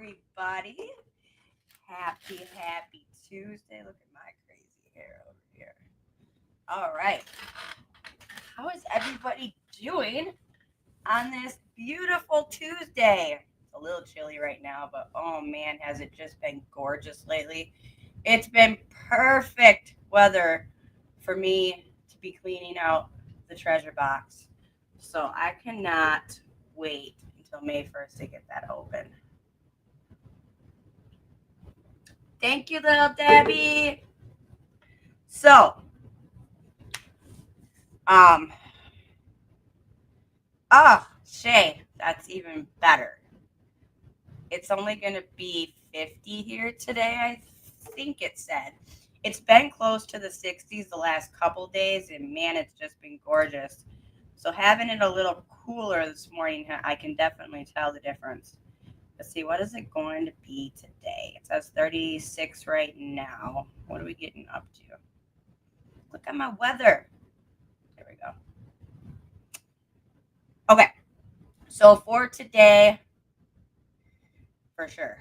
everybody. Happy Tuesday. Look at my crazy hair over here. All right. How is everybody doing on this beautiful Tuesday? It's a little chilly right now, but oh man, has it just been gorgeous lately? It's been perfect weather for me to be cleaning out the treasure box. So I cannot wait until May 1st to get that open. Thank you, little Debbie. So, um, Shay, that's even better. It's only going to be 50 here today, I think it said. It's been close to the 60s the last couple days, and man, it's just been gorgeous. So, having it a little cooler this morning, I can definitely tell the difference. Let's see, what is it going to be today? It says 36 right now. What are we getting up to? Look at my weather. There we go. Okay, so for today, for sure.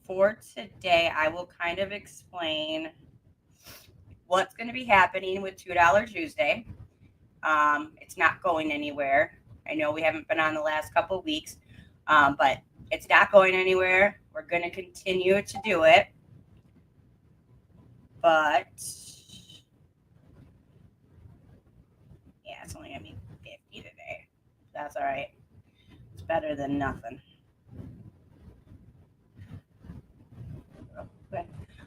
For today, I will kind of explain what's going to be happening with $2 Tuesday. It's not going anywhere. I know we haven't been on the last couple of weeks, but it's not going anywhere. We're going to continue to do it. But, yeah, it's only going to be 50 today. That's all right. It's better than nothing.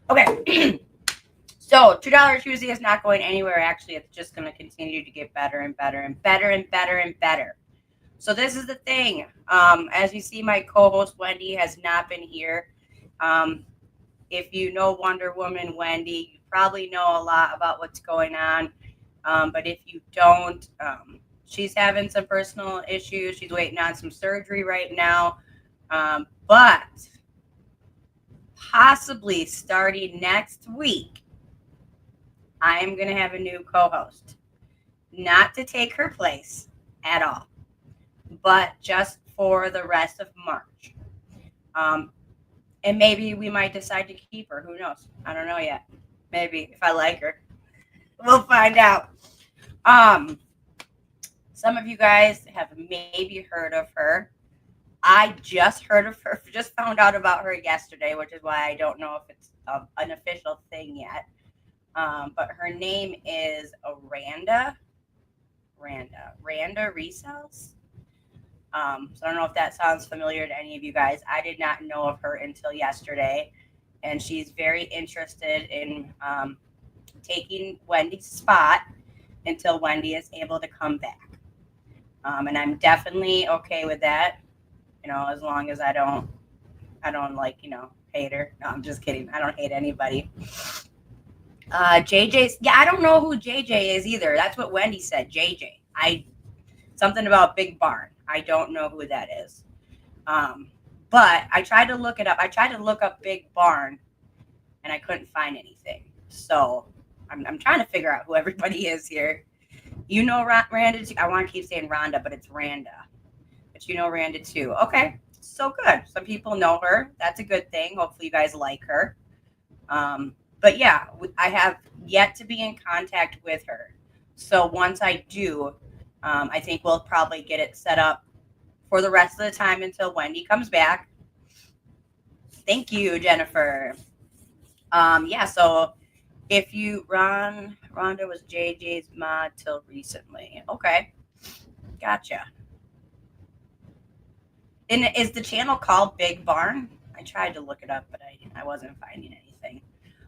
Okay. So $2 Tuesday is not going anywhere. Actually, it's just going to continue to get better and better and better and better and better. So this is the thing. As you see, my co-host Wendy has not been here. If you know Wonder Woman Wendy, you probably know a lot about what's going on. But if you don't, she's having some personal issues. She's waiting on some surgery right now. But possibly starting next week, I am going to have a new co-host. Not to take her place at all, but just for the rest of March. And maybe we might decide to keep her. Who knows? I don't know yet. Maybe if I like her. We'll find out. Some of you guys have maybe heard of her. I just heard of her, just found out about her yesterday, which is why I don't know if it's an official thing yet. But her name is Randa Resells. So I don't know if that sounds familiar to any of you guys. I did not know of her until yesterday, and she's very interested in taking Wendy's spot until Wendy is able to come back. And I'm definitely okay with that, as long as I don't hate her. No, I'm just kidding. I don't hate anybody. JJ's, yeah, I don't know who JJ is either. That's what Wendy said. JJ. Something about Big Barn. I don't know who that is. But I tried to look it up. I tried to look up Big Barn, and I couldn't find anything. So I'm trying to figure out who everybody is here. You know Randa too. I want to keep saying Rhonda, but it's Randa. But you know Randa too. Okay, so good. Some people know her. That's a good thing. Hopefully you guys like her. But yeah, I have yet to be in contact with her. So once I do, I think we'll probably get it set up for the rest of the time until Wendy comes back. Thank you, Jennifer. Yeah, so if you, Rhonda was JJ's mod till recently. Okay, gotcha. And is the channel called Big Barn? I tried to look it up, but I wasn't finding anything.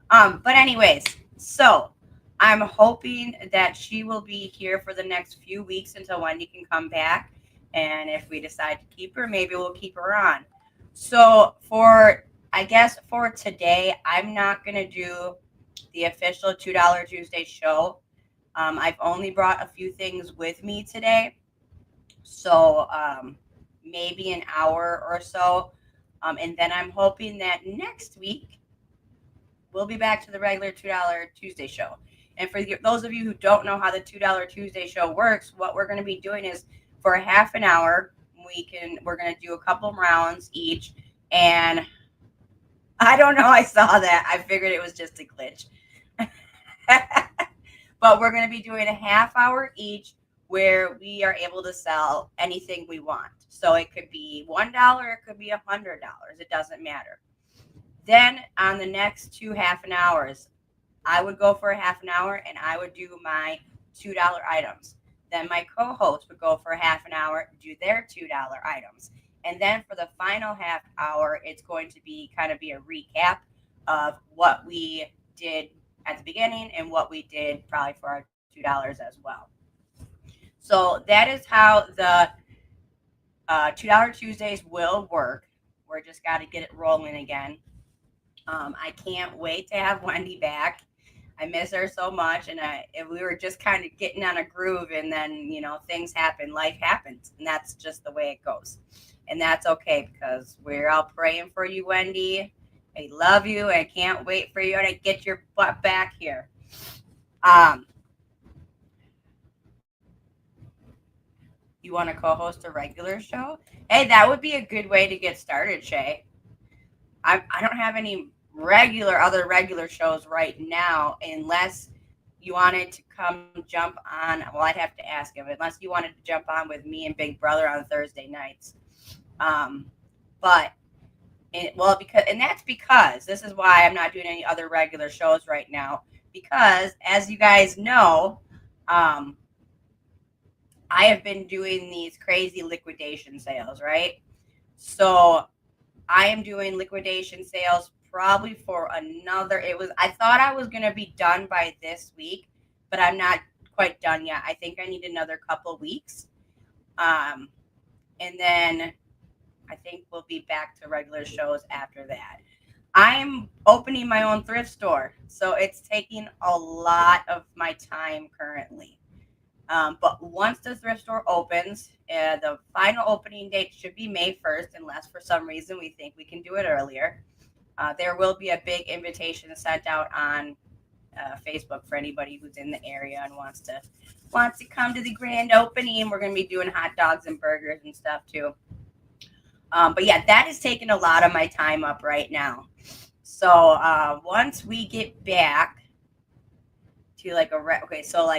But anyways, so I'm hoping that she will be here for the next few weeks until Wendy can come back. And if we decide to keep her, maybe we'll keep her on. So for today, I'm not going to do the official $2 Tuesday show. I've only brought a few things with me today. So maybe an hour or so. And then I'm hoping that next week, we'll be back to the regular $2 Tuesday show. And for those of you who don't know how the $2 Tuesday show works, what we're going to be doing is for a half an hour, we're going to do a couple rounds each. And I don't know. I saw that. I figured it was just a glitch. But we're going to be doing a half hour each where we are able to sell anything we want. So it could be $1, it could be $100. It doesn't matter. Then on the next 2 half an hours, I would go for a half an hour and I would do my $2 items. Then my co-host would go for a half an hour, do their $2 items. And then for the final half hour, it's going to be kind of be a recap of what we did at the beginning and what we did probably for our $2 as well. So that is how the $2 Tuesdays will work. We're just got to get it rolling again. I can't wait to have Wendy back. I miss her so much, and we were just kind of getting on a groove, and then things happen, life happens, and that's just the way it goes, and that's okay because we're all praying for you, Wendy. I love you. I can't wait for you to get your butt back here. You want to co-host a regular show? Hey, that would be a good way to get started, Shay. I don't have any other regular shows right now, unless you wanted to come jump on. Well, I'd have to ask him, unless you wanted to jump on with me and Big Brother on Thursday nights. That's because this is why I'm not doing any other regular shows right now, because as you guys know, I have been doing these crazy liquidation sales, right? So I am doing liquidation sales probably for I thought I was going to be done by this week, but I'm not quite done yet. I think I need another couple weeks. And then I think we'll be back to regular shows after that. I'm opening my own thrift store, so it's taking a lot of my time currently. But once the thrift store opens, the final opening date should be May 1st, unless for some reason we think we can do it earlier. There will be a big invitation sent out on Facebook for anybody who's in the area and wants to come to the grand opening. We're going to be doing hot dogs and burgers and stuff too. But yeah, that is taking a lot of my time up right now. So once we get back to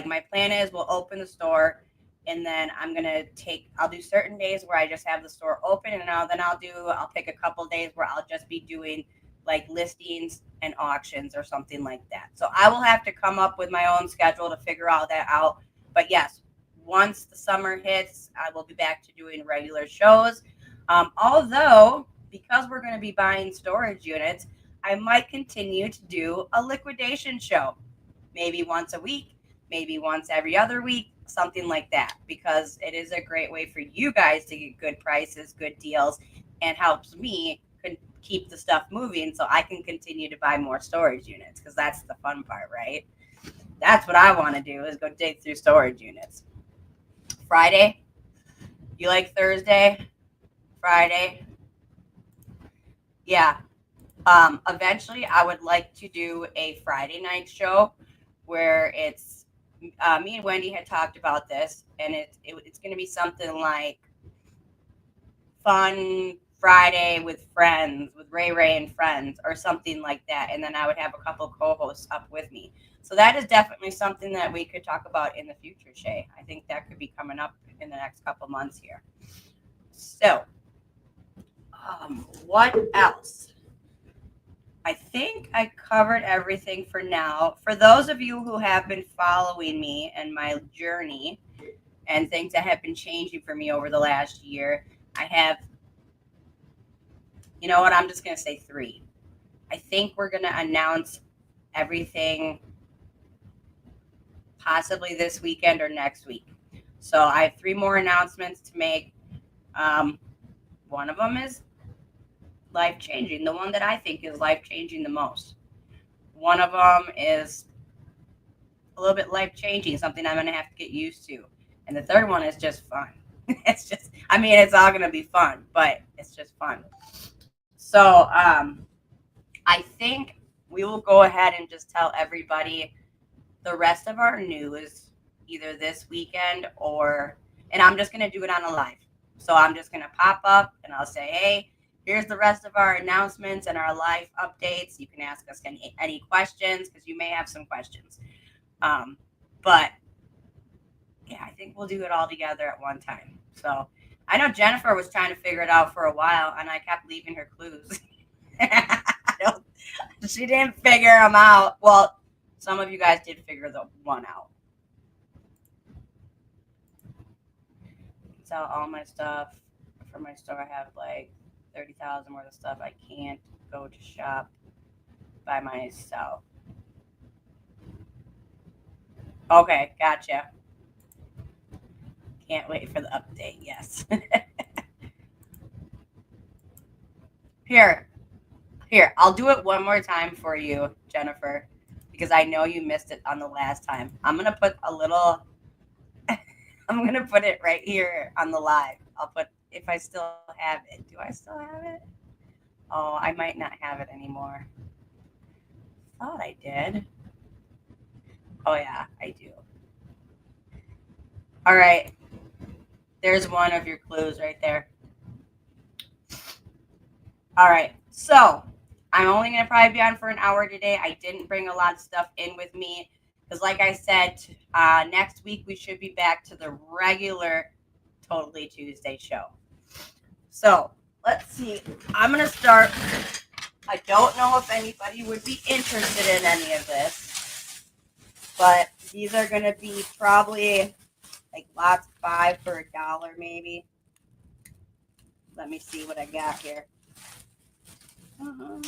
my plan is we'll open the store, and then I'll do certain days where I just have the store open, and I'll pick a couple days where I'll just be doing like listings and auctions or something like that. So I will have to come up with my own schedule to figure all that out. But yes, once the summer hits, I will be back to doing regular shows. Although, because we're going to be buying storage units, I might continue to do a liquidation show. Maybe once a week, maybe once every other week, something like that, because it is a great way for you guys to get good prices, good deals, and helps me keep the stuff moving so I can continue to buy more storage units, because that's the fun part, right? That's what I want to do, is go dig through storage units. Friday? You like Thursday? Friday? Yeah. Eventually, I would like to do a Friday night show where it's me and Wendy had talked about this, and it's going to be something like Fun Friday with Friends, with Ray and Friends, or something like that. And then I would have a couple co-hosts up with me. So that is definitely something that we could talk about in the future, Shay. I think that could be coming up in the next couple months here. So, what else? I think I covered everything for now. For those of you who have been following me and my journey and things that have been changing for me over the last year, I have, you know what, I'm just going to say 3. I think we're going to announce everything possibly this weekend or next week. So I have 3 more announcements to make. One of them is life-changing, the one that I think is life-changing the most. One of them is a little bit life-changing, something I'm going to have to get used to. And the third one is just fun. It's all going to be fun, but it's just fun. So I think we will go ahead and just tell everybody the rest of our news either this weekend and I'm just going to do it on a live. So I'm just going to pop up and I'll say, hey, here's the rest of our announcements and our live updates. You can ask us any questions because you may have some questions. But yeah, I think we'll do it all together at one time. So I know Jennifer was trying to figure it out for a while, and I kept leaving her clues. She didn't figure them out. Well, some of you guys did figure the one out. Sell all my stuff for my store. I have like 30,000 worth of stuff. I can't go to shop by myself. Okay, gotcha. Can't wait for the update. Yes. Here, I'll do it one more time for you, Jennifer, because I know you missed it on the last time. I'm gonna put a little. I'm gonna put it right here on the live. I'll put if I still have it. Do I still have it? Oh, I might not have it anymore. Thought I did. Oh yeah, I do. All right. There's one of your clues right there. All right. So I'm only going to probably be on for an hour today. I didn't bring a lot of stuff in with me because, like I said, next week we should be back to the regular Totally Tuesday show. So let's see. I'm going to start. I don't know if anybody would be interested in any of this, but these are going to be probably like lots 5 for $1 maybe. Let me see what I got here. Ooh,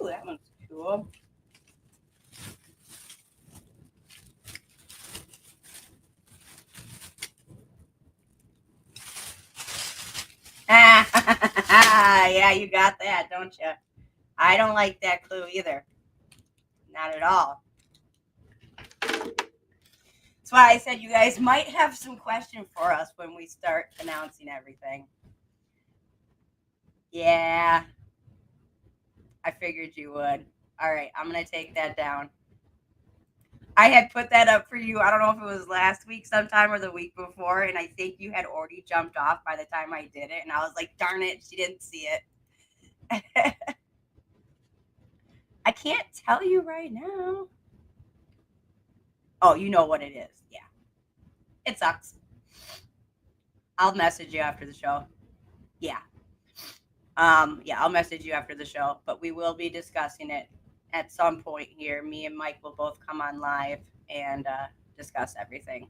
that one's cool. Yeah, you got that, don't you? I don't like that clue either. Not at all. That's why I said you guys might have some question for us when we start announcing everything. Yeah, I figured you would. All right, I'm going to take that down. I had put that up for you. I don't know if it was last week sometime or the week before, and I think you had already jumped off by the time I did it, and I was like, darn it, she didn't see it. I can't tell you right now. Oh, you know what it is. Yeah. It sucks. I'll message you after the show. Yeah. Yeah, I'll message you after the show, but we will be discussing it at some point here. Me and Mike will both come on live and discuss everything.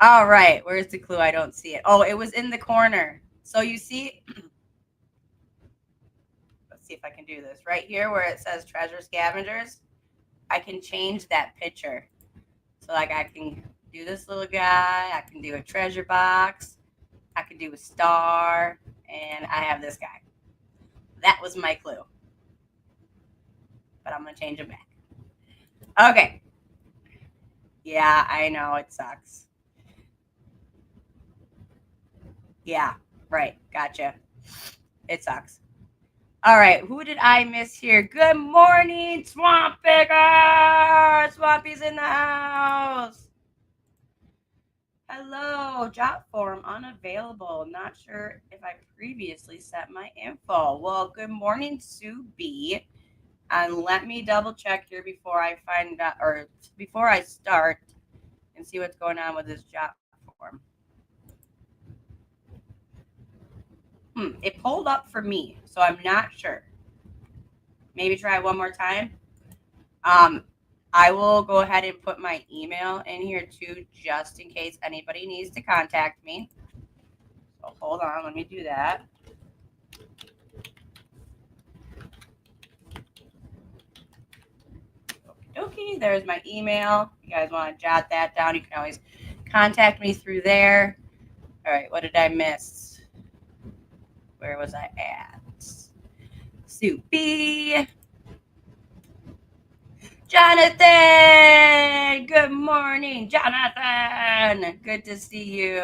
All right, where's the clue? I don't see it. Oh, it was in the corner. So you see, let's see if I can do this right here where it says treasure scavengers. I can change that picture. So like I can do this little guy. I can do a treasure box. I can do a star. And I have this guy. That was my clue. But I'm going to change it back. Okay. Yeah, I know. It sucks. Yeah, right. Gotcha. It sucks. All right. Who did I miss here? Good morning, Swamp Picker. Swampy's in the house. Hello. Job form unavailable. Not sure if I previously set my info. Well, good morning, Sue B. And let me double check here before I find out, or before I start and see what's going on with this job form. It pulled up for me, so I'm not sure. Maybe try one more time. I will go ahead and put my email in here too, just in case anybody needs to contact me. So hold on, let me do that. Okay, there's my email. You guys want to jot that down? You can always contact me through there. All right, what did I miss? Where was I at? Soupy. Jonathan! Good morning, Jonathan! Good to see you.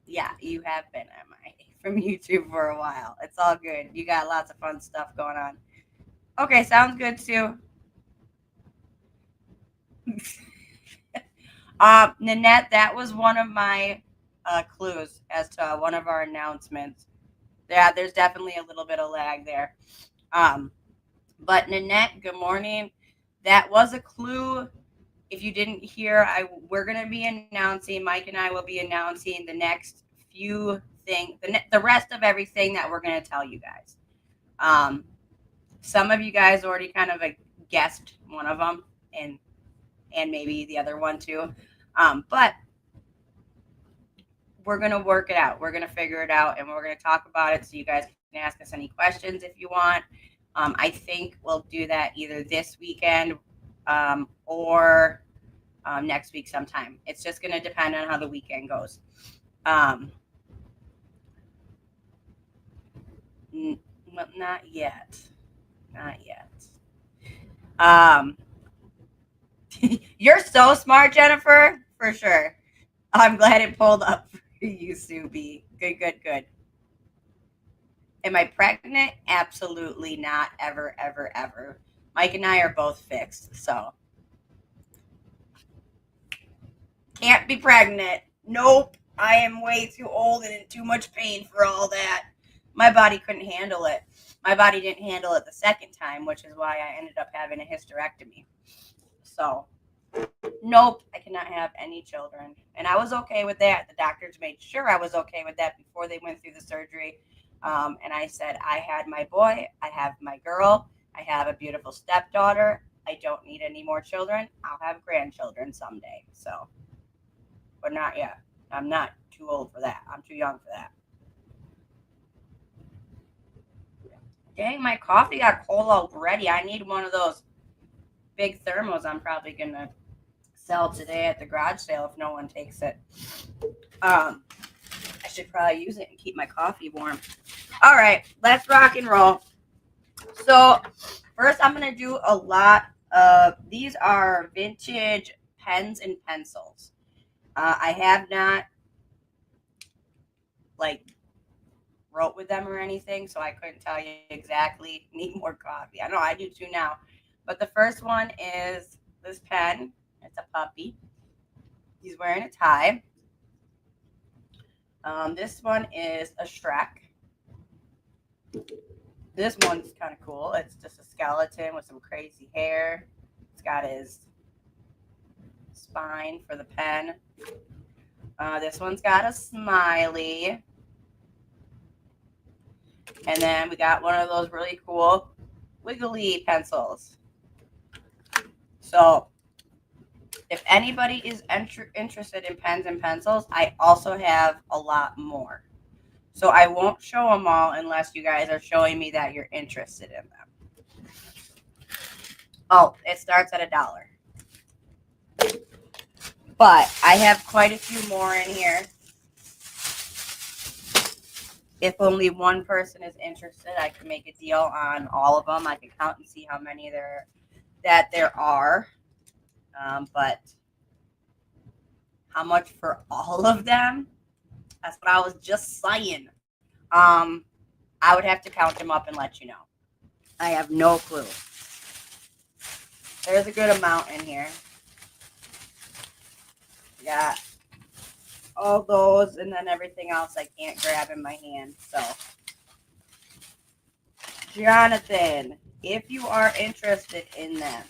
Yeah, you have been MIA from YouTube for a while. It's all good. You got lots of fun stuff going on. Okay, sounds good, Sue. Nanette, that was one of my clues as to one of our announcements. Yeah, there's definitely a little bit of lag there. But Nanette, good morning. That was a clue. If you didn't hear, we're going to be announcing, Mike and I will be announcing the next few things, the rest of everything that we're going to tell you guys. Some of you guys already kind of guessed one of them, and maybe the other one too. But we're going to work it out. We're going to figure it out, and we're going to talk about it so you guys can ask us any questions if you want. I think we'll do that either this weekend or next week sometime. It's just going to depend on how the weekend goes. Not yet. Not yet. You're so smart, Jennifer, for sure. I'm glad it pulled up for you, Subi. Good. Am I pregnant? Absolutely not. Ever. Mike and I are both fixed, so can't be pregnant. Nope. I am way too old and in too much pain for all that. My body couldn't handle it. My body didn't handle it the second time, which is why I ended up having a hysterectomy. So, nope, I cannot have any children. And I was okay with that. The doctors made sure I was okay with that before they went through the surgery. And I said, I had my boy, I have my girl, I have a beautiful stepdaughter. I don't need any more children. I'll have grandchildren someday. So, but not yet. I'm not too old for that. I'm too young for that. Dang, my coffee got cold already. I need one of those big thermos I'm probably going to sell today at the garage sale if no one takes it. I should probably use it and keep my coffee warm. All right, let's rock and roll. So first I'm going to do a lot of, these are vintage pens and pencils. I have not wrote with them or anything, so I couldn't tell you exactly. Need more coffee. I know I do too now. But the first one is this pen. It's a puppy. He's wearing a tie. This one is a Shrek. This one's kind of cool. It's just a skeleton with some crazy hair. It's got his spine for the pen. This one's got a smiley. And then we got one of those really cool wiggly pencils. So if anybody is interested in pens and pencils, I also have a lot more. So I won't show them all unless you guys are showing me that you're interested in them. Oh, it starts at $1. But I have quite a few more in here. If only one person is interested, I can make a deal on all of them. I can count and see how many there are. But how much for all of them? That's what I was just saying. I would have to count them up and let you know. I have no clue. There's a good amount in here. Got all those, and then everything else I can't grab in my hand. So, Jonathan, if you are interested in them,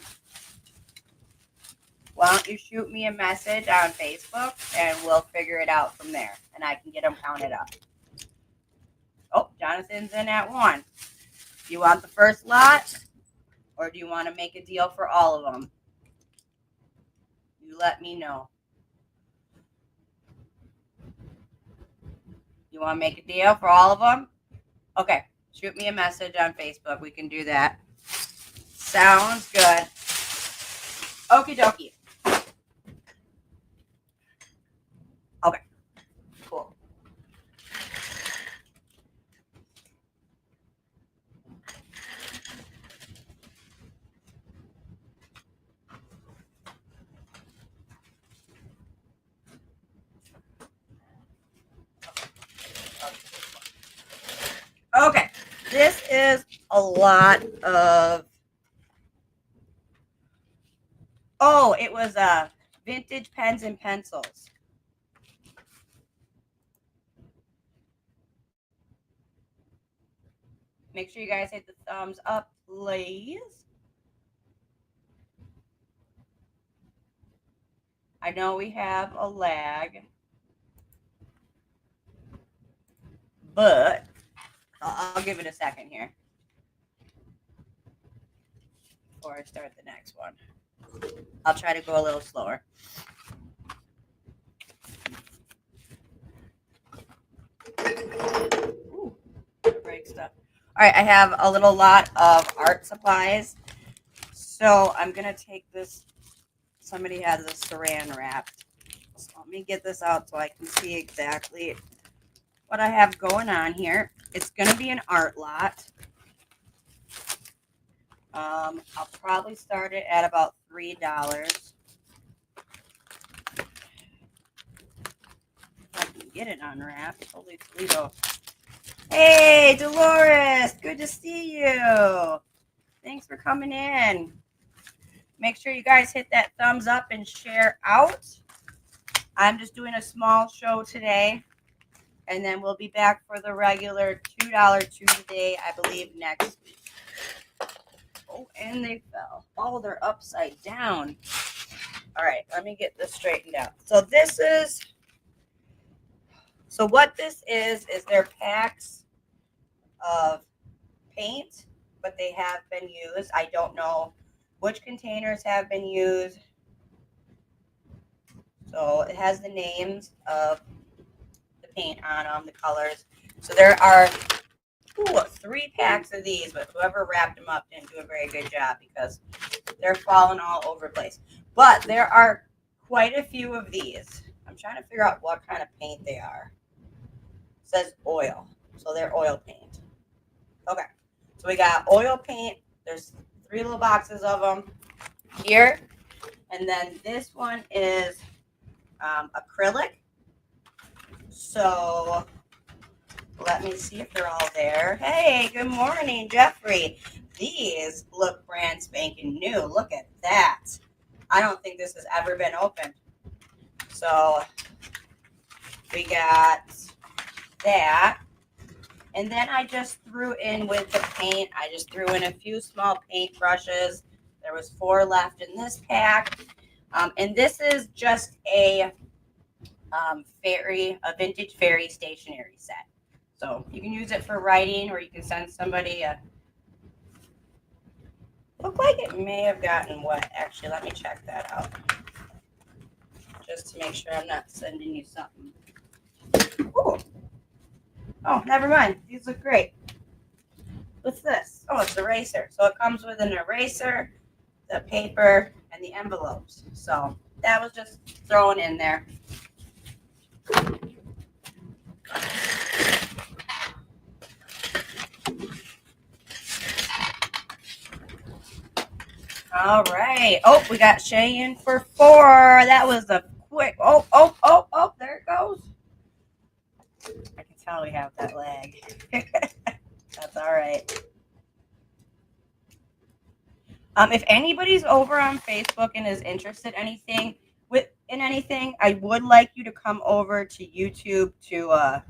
why don't you shoot me a message on Facebook and we'll figure it out from there, and I can get them counted up. Oh, Jonathan's in at 1. Do you want the first lot, or do you want to make a deal for all of them? You let me know. You want to make a deal for all of them? Okay, shoot me a message on Facebook. We can do that. Sounds good. Okie dokie. Okay, cool. Okay, this is a lot of... Oh, it was vintage pens and pencils. Make sure you guys hit the thumbs up, please. I know we have a lag, but I'll give it a second here before I start the next one. I'll try to go a little slower. Ooh, break stuff. All right, I have a little lot of art supplies. So I'm going to take this. Somebody has a saran wrap. So let me get this out so I can see exactly what I have going on here. It's going to be an art lot. I'll probably start it at about $3. If I can get it unwrapped. Holy Toledo. Hey, Dolores. Good to see you. Thanks for coming in. Make sure you guys hit that thumbs up and share out. I'm just doing a small show today. And then we'll be back for the regular $2 Tuesday, I believe, next week. Oh, and they fell. Oh, they're upside down. All right, let me get this straightened out. So what this is they're packs of paint, but they have been used. I don't know which containers have been used. So it has the names of the paint on them, the colors. So there are 3 packs of these, but whoever wrapped them up didn't do a very good job because they're falling all over the place. But there are quite a few of these. I'm trying to figure out what kind of paint they are. It says oil. So they're oil paint. Okay. So we got oil paint. There's 3 little boxes of them here. And then this one is acrylic. So let me see if they're all there. Hey, good morning, Jeffrey. These look brand spanking new. Look at that. I don't think this has ever been opened. So we got that. And then I just threw in with the paint. I just threw in a few small paint brushes. There was 4 left in this pack. And this is just a vintage fairy stationery set. So you can use it for writing, or you can send somebody a. Look like it may have gotten wet. Actually, let me check that out, just to make sure I'm not sending you something. Ooh. Oh, never mind. These look great. What's this? Oh, it's an eraser. So it comes with an eraser, the paper, and the envelopes. So that was just thrown in there. All right. Oh, we got Shay in for 4. That was a quick. Oh, there it goes. I can tell we have that lag. That's all right. If anybody's over on Facebook and is interested in anything, I would like you to come over to YouTube to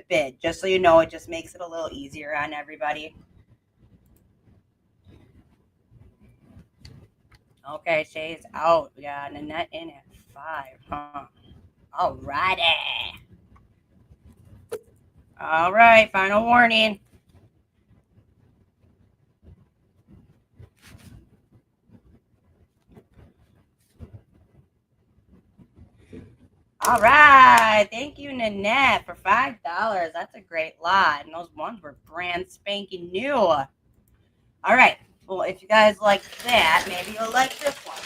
bid. Just so you know, it just makes it a little easier on everybody. Okay, Shay's out. We got Nanette in at 5, huh? All righty. All right, final warning. All right. Thank you, Nanette, for $5. That's a great lot. And those ones were brand spanking new. All right. Well, if you guys like that, maybe you'll like this one.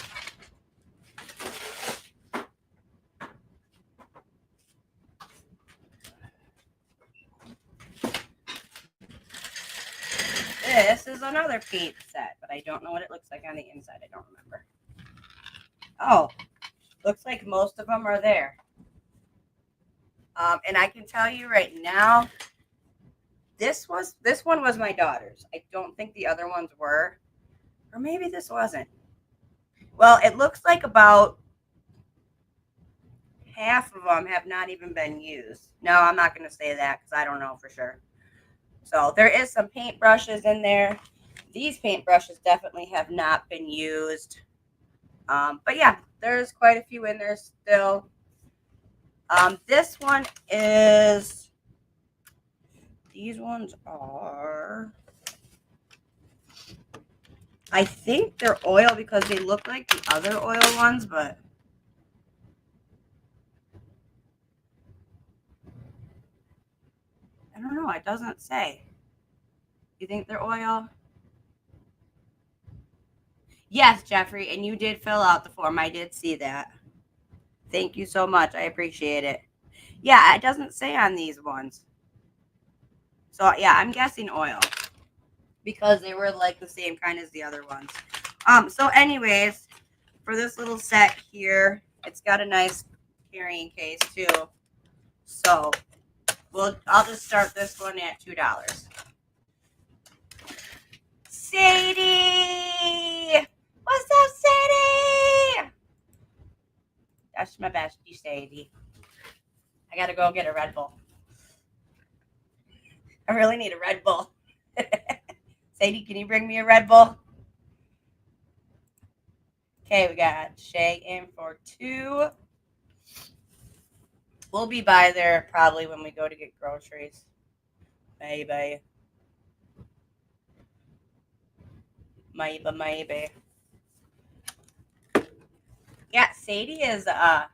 This is another paint set, but I don't know what it looks like on the inside. I don't remember. Oh, looks like most of them are there. And I can tell you right now, this one was my daughter's. I don't think the other ones were, or maybe this wasn't. Well, it looks like about half of them have not even been used. No, I'm not going to say that because I don't know for sure. So there is some paintbrushes in there. These paintbrushes definitely have not been used. But yeah, there's quite a few in there still. This one is, these ones are, I think they're oil because they look like the other oil ones, but I don't know. It doesn't say. You think they're oil? Yes, Jeffrey, and you did fill out the form. I did see that. Thank you so much. I appreciate it. Yeah, it doesn't say on these ones. So yeah, I'm guessing oil because they were like the same kind as the other ones. So anyways, for this little set here, it's got a nice carrying case too. So I'll just start this one at $2. Sadie! What's up, Sadie? That's my bestie, Sadie. I gotta go get a Red Bull. I really need a Red Bull. Sadie, can you bring me a Red Bull? Okay, we got Shay in for 2. We'll be by there probably when we go to get groceries. Maybe. Maybe. Yeah, Sadie is a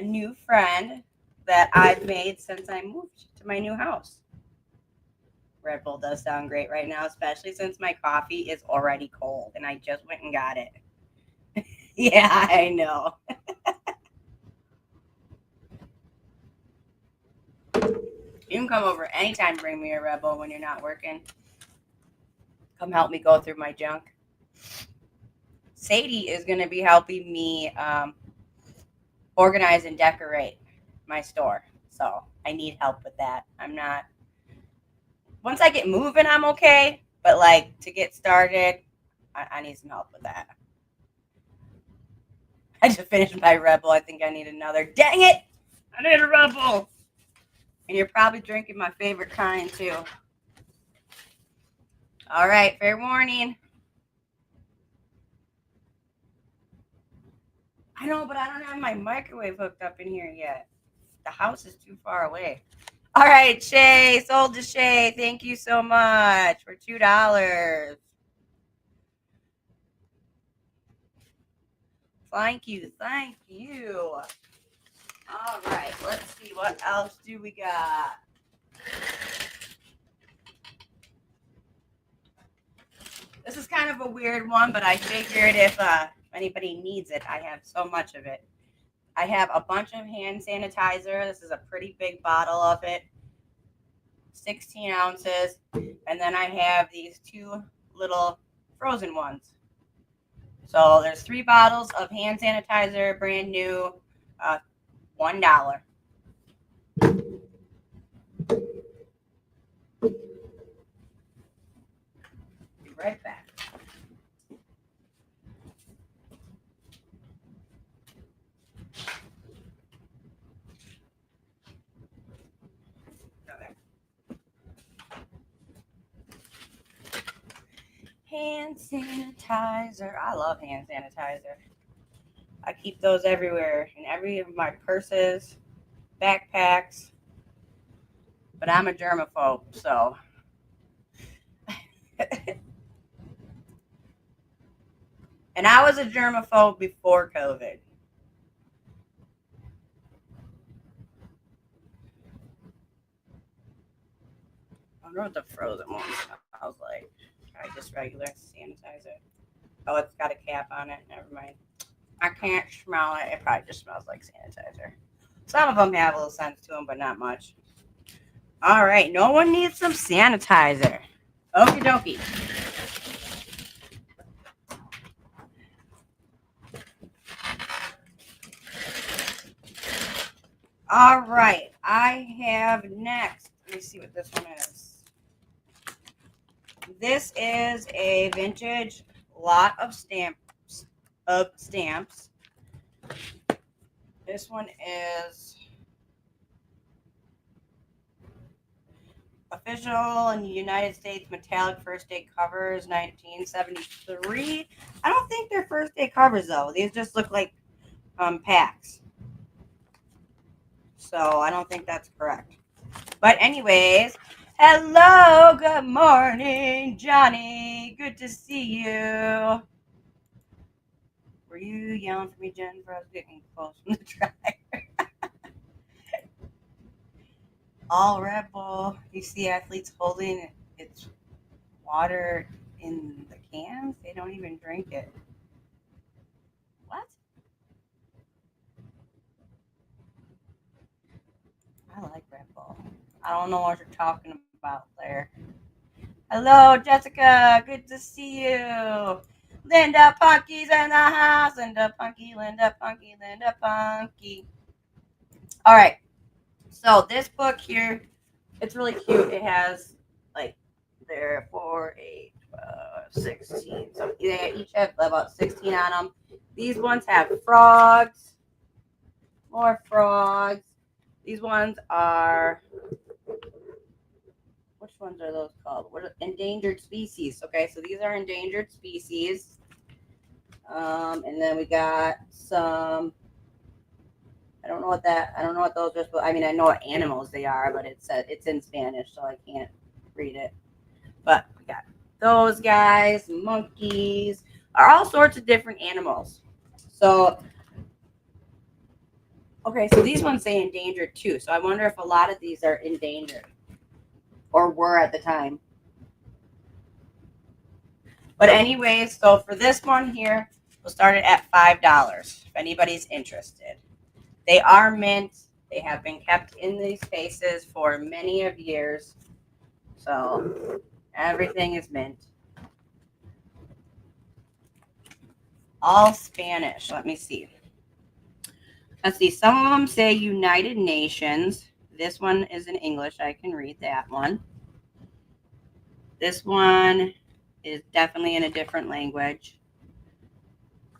new friend that I've made since I moved to my new house. Red Bull does sound great right now, especially since my coffee is already cold and I just went and got it. Yeah, I know. You can come over anytime, bring me a Red Bull when you're not working. Come help me go through my junk. Sadie is going to be helping me organize and decorate my store. So I need help with that. I'm not, once I get moving, I'm okay. But like to get started, I need some help with that. I just finished my Red Bull. I think I need another. Dang it! I need a Red Bull. And you're probably drinking my favorite kind too. All right, fair warning. I know, but I don't have my microwave hooked up in here yet. The house is too far away. All right, Shay, sold to Shay. Thank you so much for $2. Thank you. All right, let's see what else do we got. This is kind of a weird one, but I figured if anybody needs it, I have so much of it. I have a bunch of hand sanitizer. This is a pretty big bottle of it, 16 ounces. And then I have these 2 little frozen ones. So there's 3 bottles of hand sanitizer, brand new, $1. Be right back. Hand sanitizer. I love hand sanitizer. I keep those everywhere in every of my purses, backpacks. But I'm a germaphobe, so. And I was a germaphobe before COVID. I wonder what the frozen one smells like. Try just regular sanitizer. Oh, it's got a cap on it. Never mind. I can't smell it. It probably just smells like sanitizer. Some of them have a little sense to them, but not much. All right. No one needs some sanitizer. Okie dokie. All right. I have next. Let me see what this one is. This is a vintage lot of stamps. of stamps. This one is official in the United States metallic first day covers, 1973. I don't think they're first day covers though. These just look like packs. So I don't think that's correct. But anyways, hello, good morning, Johnny. Good to see you. Were you yelling for me, Jennifer? I was getting close from the dryer. All Red Bull. You see athletes holding its water in the cans. They don't even drink it. What? I like Red Bull. I don't know what you're talking about there. Hello, Jessica. Good to see you. Linda Punky's in the house. Linda Punky, Linda Punky, Linda Punky. All right. So this book here, it's really cute. It has like there 4, 8, 16. So they each have about 16 on them. These ones have frogs. More frogs. These ones are, which ones are those called? What are endangered species? Okay, so these are endangered species. And then we got some, I don't know what those are, but I mean, I know what animals they are, but it's in Spanish, so I can't read it. But we got those guys, monkeys, are all sorts of different animals. So, okay, so these ones say endangered too. So I wonder if a lot of these are endangered or were at the time. But anyways, so for this one here, we'll start it at $5 if anybody's interested. They are mint. They have been kept in these cases for many of years. So everything is mint. All Spanish. Let me see. Let's see. Some of them say United Nations. This one is in English. I can read that one. This one is definitely in a different language.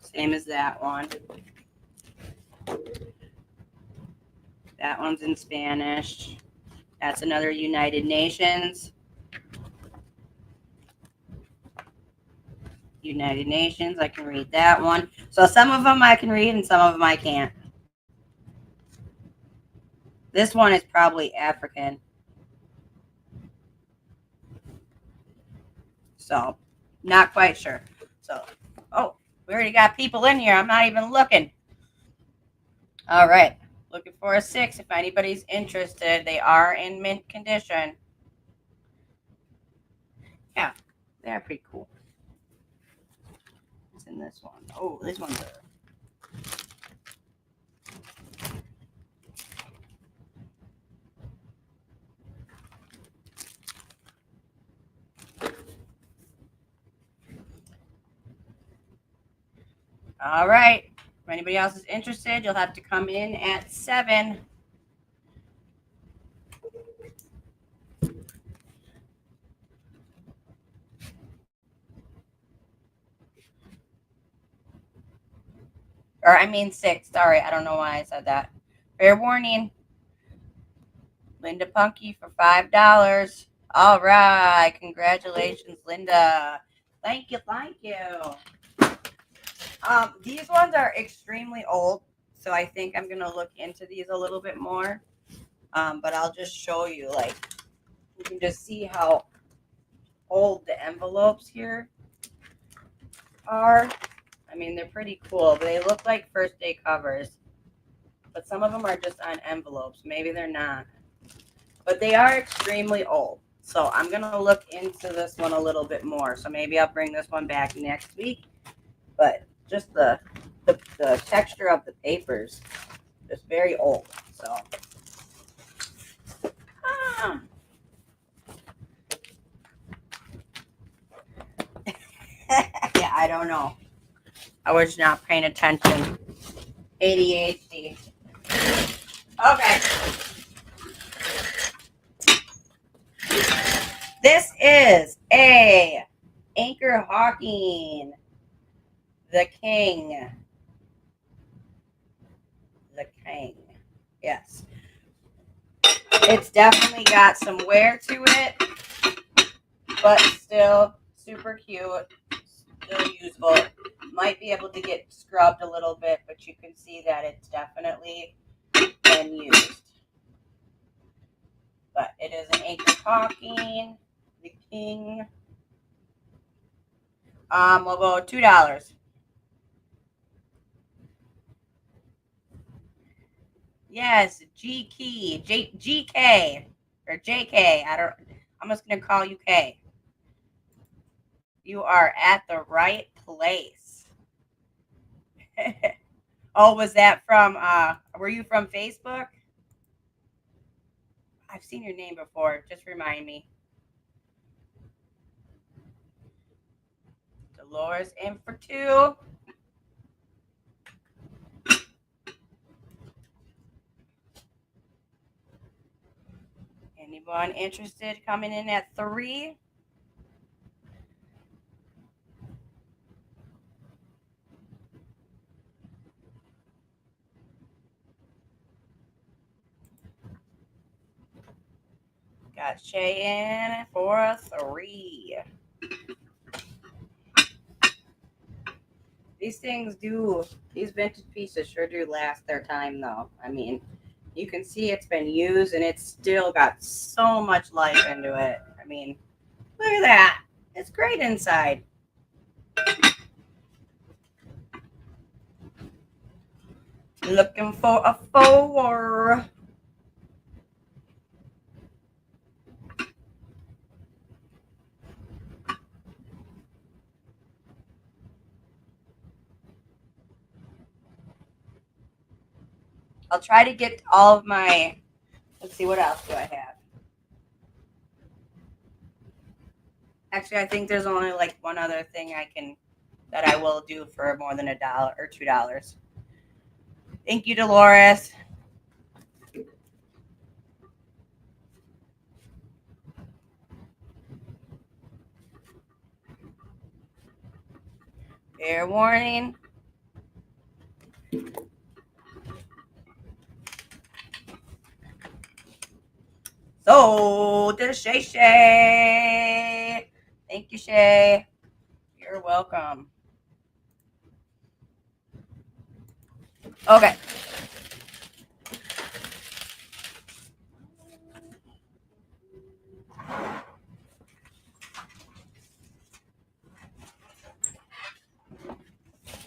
Same as that one. That one's in Spanish. That's another United Nations. United Nations, I can read that one. So some of them I can read and some of them I can't. This one is probably African. So, not quite sure. So, oh, we already got people in here. I'm not even looking. All right. Looking for a 6 if anybody's interested. They are in mint condition. Yeah, they're pretty cool. What's in this one? Oh, this one's a... All right. If anybody else is interested, you'll have to come in at 7. Or I mean 6. Sorry, I don't know why I said that. Fair warning. Linda Punky for $5. All right. Congratulations, Linda. Thank you. Thank you. These ones are extremely old, so I think I'm going to look into these a little bit more. But I'll just show you, like, you can just see how old the envelopes here are. I mean, they're pretty cool, but they look like first day covers. But some of them are just on envelopes. Maybe they're not. But they are extremely old. So I'm going to look into this one a little bit more. So maybe I'll bring this one back next week. But just the texture of the papers is very old. So yeah, I don't know. I was not paying attention. ADHD. Okay. This is a Anchor Hawking. The King. The King. Yes. It's definitely got some wear to it, but still super cute. Still usable. Might be able to get scrubbed a little bit, but you can see that it's definitely been used. But it is an Anchor Hawking, the King. We'll go $2. Yes, GK or JK. I'm just gonna call you K. You are at the right place. Oh, was that from? Were you from Facebook? I've seen your name before. Just remind me. Dolores in for 2. Anyone interested coming in at 3? Got Shay in for a 3. These vintage pieces sure do last their time, though. I mean, you can see it's been used and it's still got so much life into it. I mean, look at that. It's great inside. Looking for a 4. I'll try to get all of my, let's see, what else do I have? Actually, I think there's only like one other thing that I will do for more than $1 or $2. Thank you, Dolores. Fair warning. So to Shay. Thank you, Shay. You're welcome. Okay.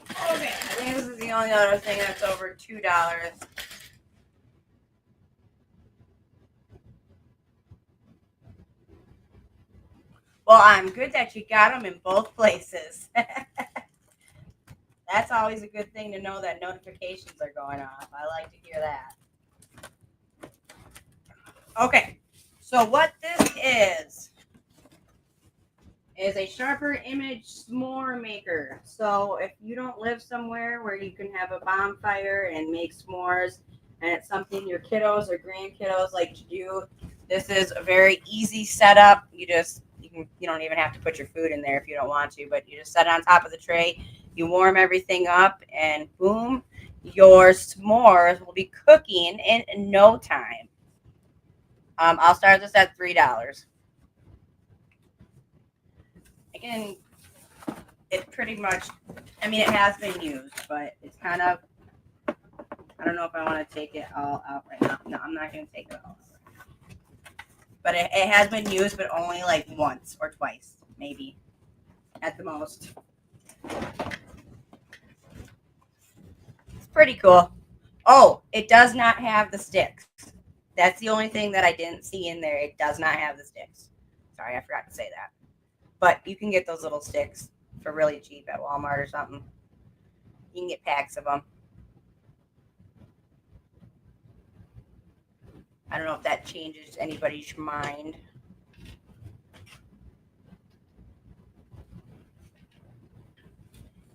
Okay, I think this is the only other thing that's over $2. Well, I'm good that you got them in both places. That's always a good thing to know that notifications are going off. I like to hear that. Okay, so what this is a sharper image s'more maker. So if you don't live somewhere where you can have a bonfire and make s'mores, and it's something your kiddos or grandkiddos like to do, this is a very easy setup. You don't even have to put your food in there if you don't want to, but you just set it on top of the tray. You warm everything up, and boom, your s'mores will be cooking in no time. I'll start this at $3. Again, it pretty much, I mean, it has been used, but it's kind of, I don't know if I want to take it all out right now. No, I'm not going to take it all out. But it has been used, but only like once or twice, maybe, at the most. It's pretty cool. Oh, it does not have the sticks. That's the only thing that I didn't see in there. It does not have the sticks. Sorry, I forgot to say that. But you can get those little sticks for really cheap at Walmart or something. You can get packs of them. I don't know if that changes anybody's mind.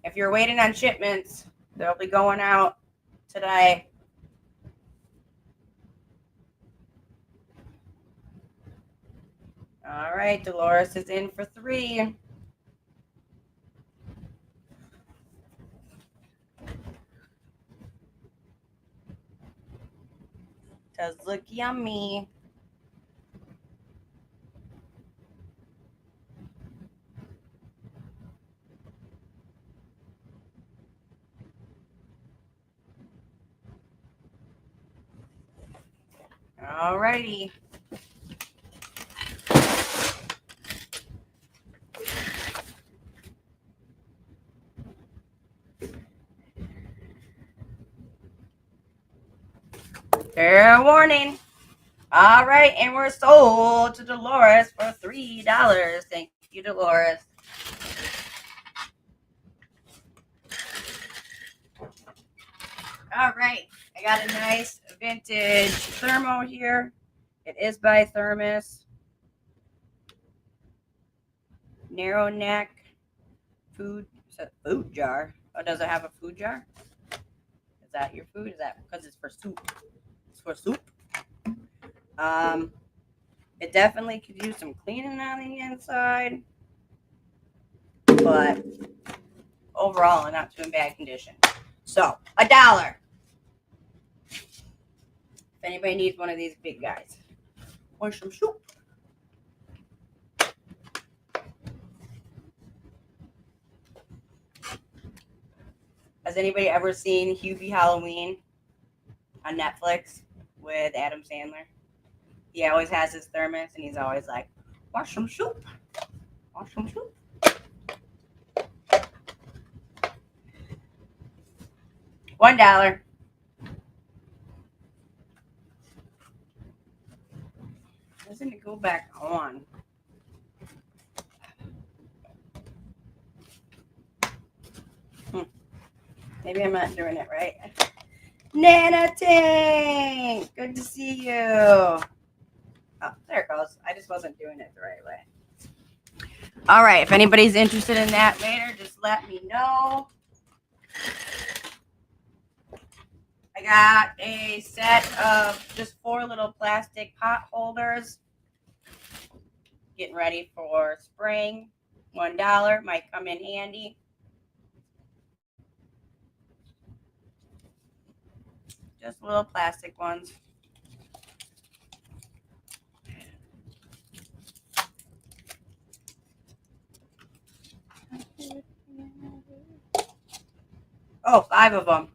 If you're waiting on shipments, they'll be going out today. All right, Dolores is in for 3. Does look yummy. Alrighty. Fair warning. All right, and we're sold to Dolores for $3. Thank you, Dolores. All right, I got a nice vintage thermo here. It is by Thermos. Narrow neck food. Is that food jar? Oh, does it have a food jar? Is that your food? Is that because it's for soup? It's for soup. It definitely could use some cleaning on the inside, but overall, not too in bad condition. So, $1. If anybody needs one of these big guys, or some soup. Has anybody ever seen Hubie Halloween on Netflix with Adam Sandler? He always has his thermos, and he's always like, "Want some soup? Want some soup?" $1. Doesn't it go back on? Maybe I'm not doing it right. Nana Tank, good to see you. Oh, there it goes. I just wasn't doing it the right way. All right, if anybody's interested in that later, just let me know. I got a set of just 4 little plastic pot holders. Getting ready for spring. $1 might come in handy. Just little plastic ones. Oh, 5 of them.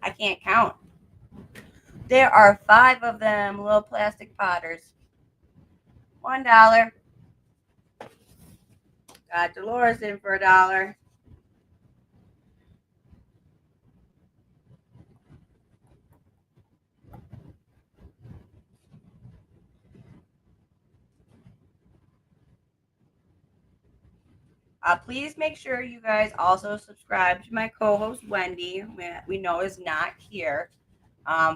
I can't count. There are 5 of them, little plastic potters. $1. Got Dolores in for $1. Please make sure you guys also subscribe to my co-host Wendy. We know is not here.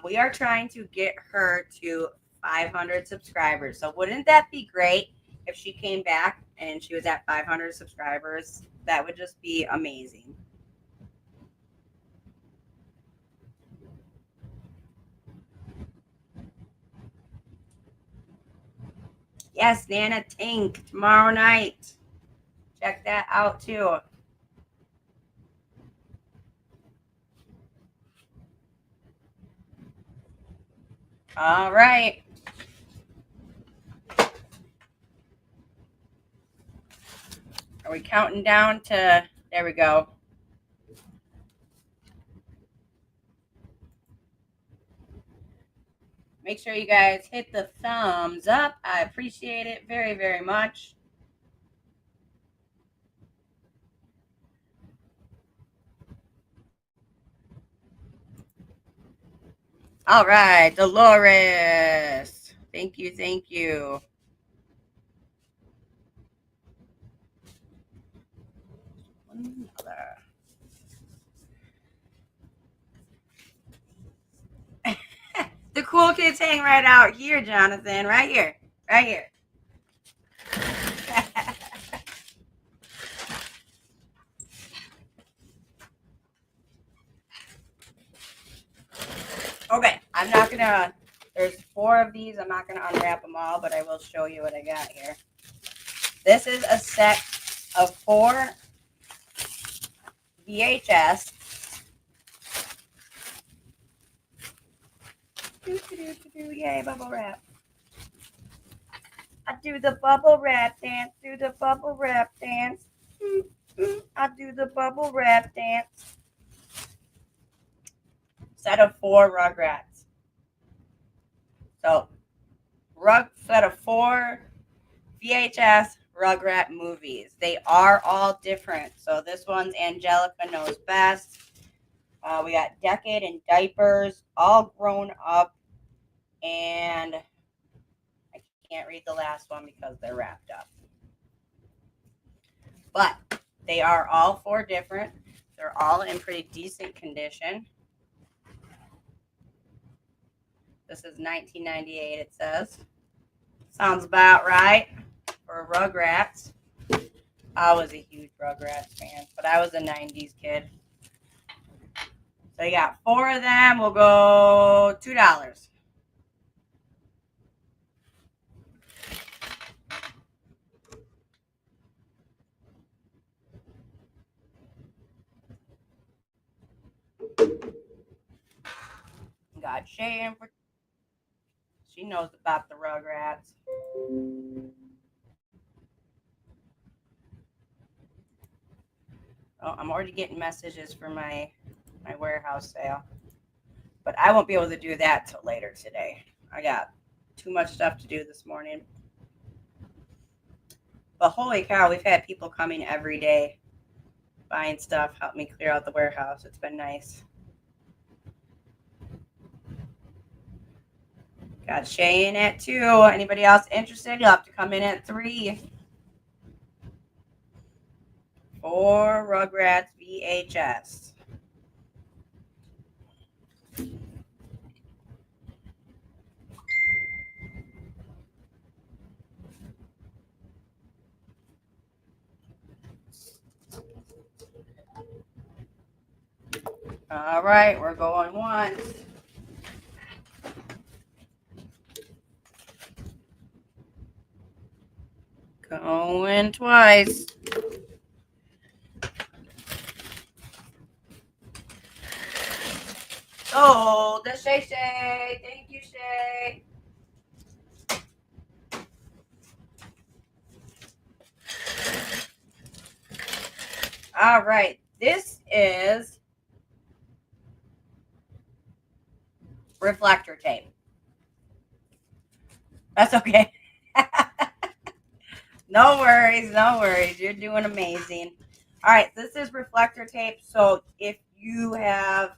We are trying to get her to 500 subscribers. So wouldn't that be great if she came back and she was at 500 subscribers? That would just be amazing. Yes, Nana Tank tomorrow night. Check that out too. All right. Are we counting down to, there we go. Make sure you guys hit the thumbs up. I appreciate it very, very much. All right, Dolores. Thank you, thank you. The cool kids hang right out here, Jonathan. Right here. Right here. Okay, I'm not gonna, there's 4 of these. I'm not gonna unwrap them all, but I will show you what I got here. This is a set of 4 VHS. Yay, bubble wrap. I do the bubble wrap dance. Do the bubble wrap dance. I do the bubble wrap dance. Set of 4 Rugrats. So, set of 4 VHS Rugrat movies. They are all different. So this one's Angelica Knows Best. We got Decade in Diapers, All Grown Up, and I can't read the last one because they're wrapped up. But they are all 4 different. They're all in pretty decent condition. This is 1998, it says. Sounds about right for Rugrats. I was a huge Rugrats fan, but I was a 90s kid. So you got 4 of them. We'll go $2. Got Shay for. She knows about the Rugrats. Oh, I'm already getting messages for my warehouse sale. But I won't be able to do that till later today. I got too much stuff to do this morning. But holy cow, we've had people coming every day buying stuff, help me clear out the warehouse. It's been nice. Got Shay in at 2. Anybody else interested? You'll have to come in at 3. 4 Rugrats VHS. All right, we're going once. Going twice. Oh, the Shay. Thank you, Shay. All right, this is reflector tape. That's okay. No worries. You're doing amazing. All right, this is reflector tape. So if you have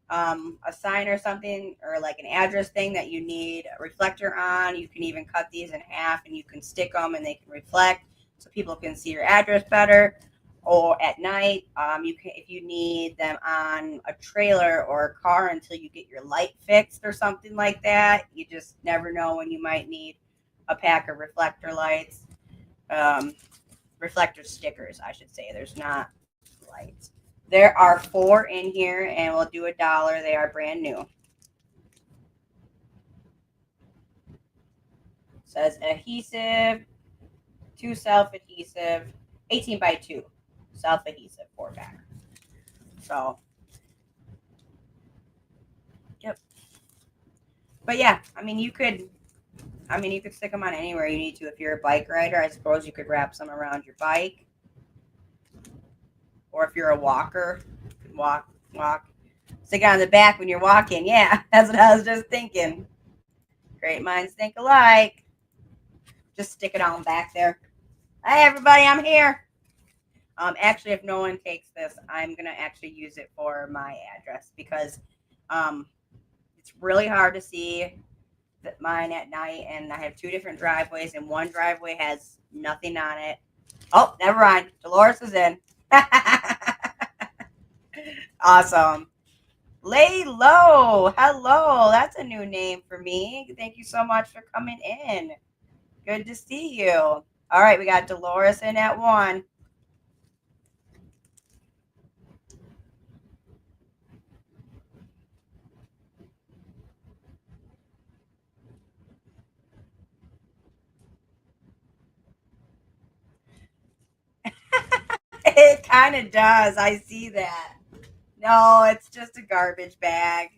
a sign or something, or like an address thing that you need a reflector on, you can even cut these in half and you can stick them and they can reflect so people can see your address better. Or at night, you can, if you need them on a trailer or a car until you get your light fixed or something like that. You just never know when you might need a pack of reflector lights. Reflector stickers, I should say. There's not lights. There are 4 in here, and we'll do $1. They are brand new. It says adhesive, 2 self-adhesive, 18 by 2 self-adhesive 4-pack. So, yep. But yeah, I mean, you could stick them on anywhere you need to. If you're a bike rider, I suppose you could wrap some around your bike. Or if you're a walker, you can walk. Stick it on the back when you're walking. Yeah, that's what I was just thinking. Great minds think alike. Just stick it on back there. Hey, everybody, I'm here. Actually, if no one takes this, I'm going to actually use it for my address because it's really hard to see mine at night, and I have 2 different driveways, and one driveway has nothing on it. Oh, never mind. Dolores is in. Awesome. Lay Low. Hello. That's a new name for me. Thank you so much for coming in. Good to see you. All right, we got Dolores in at 1. It kind of does. I see that. No, it's just a garbage bag.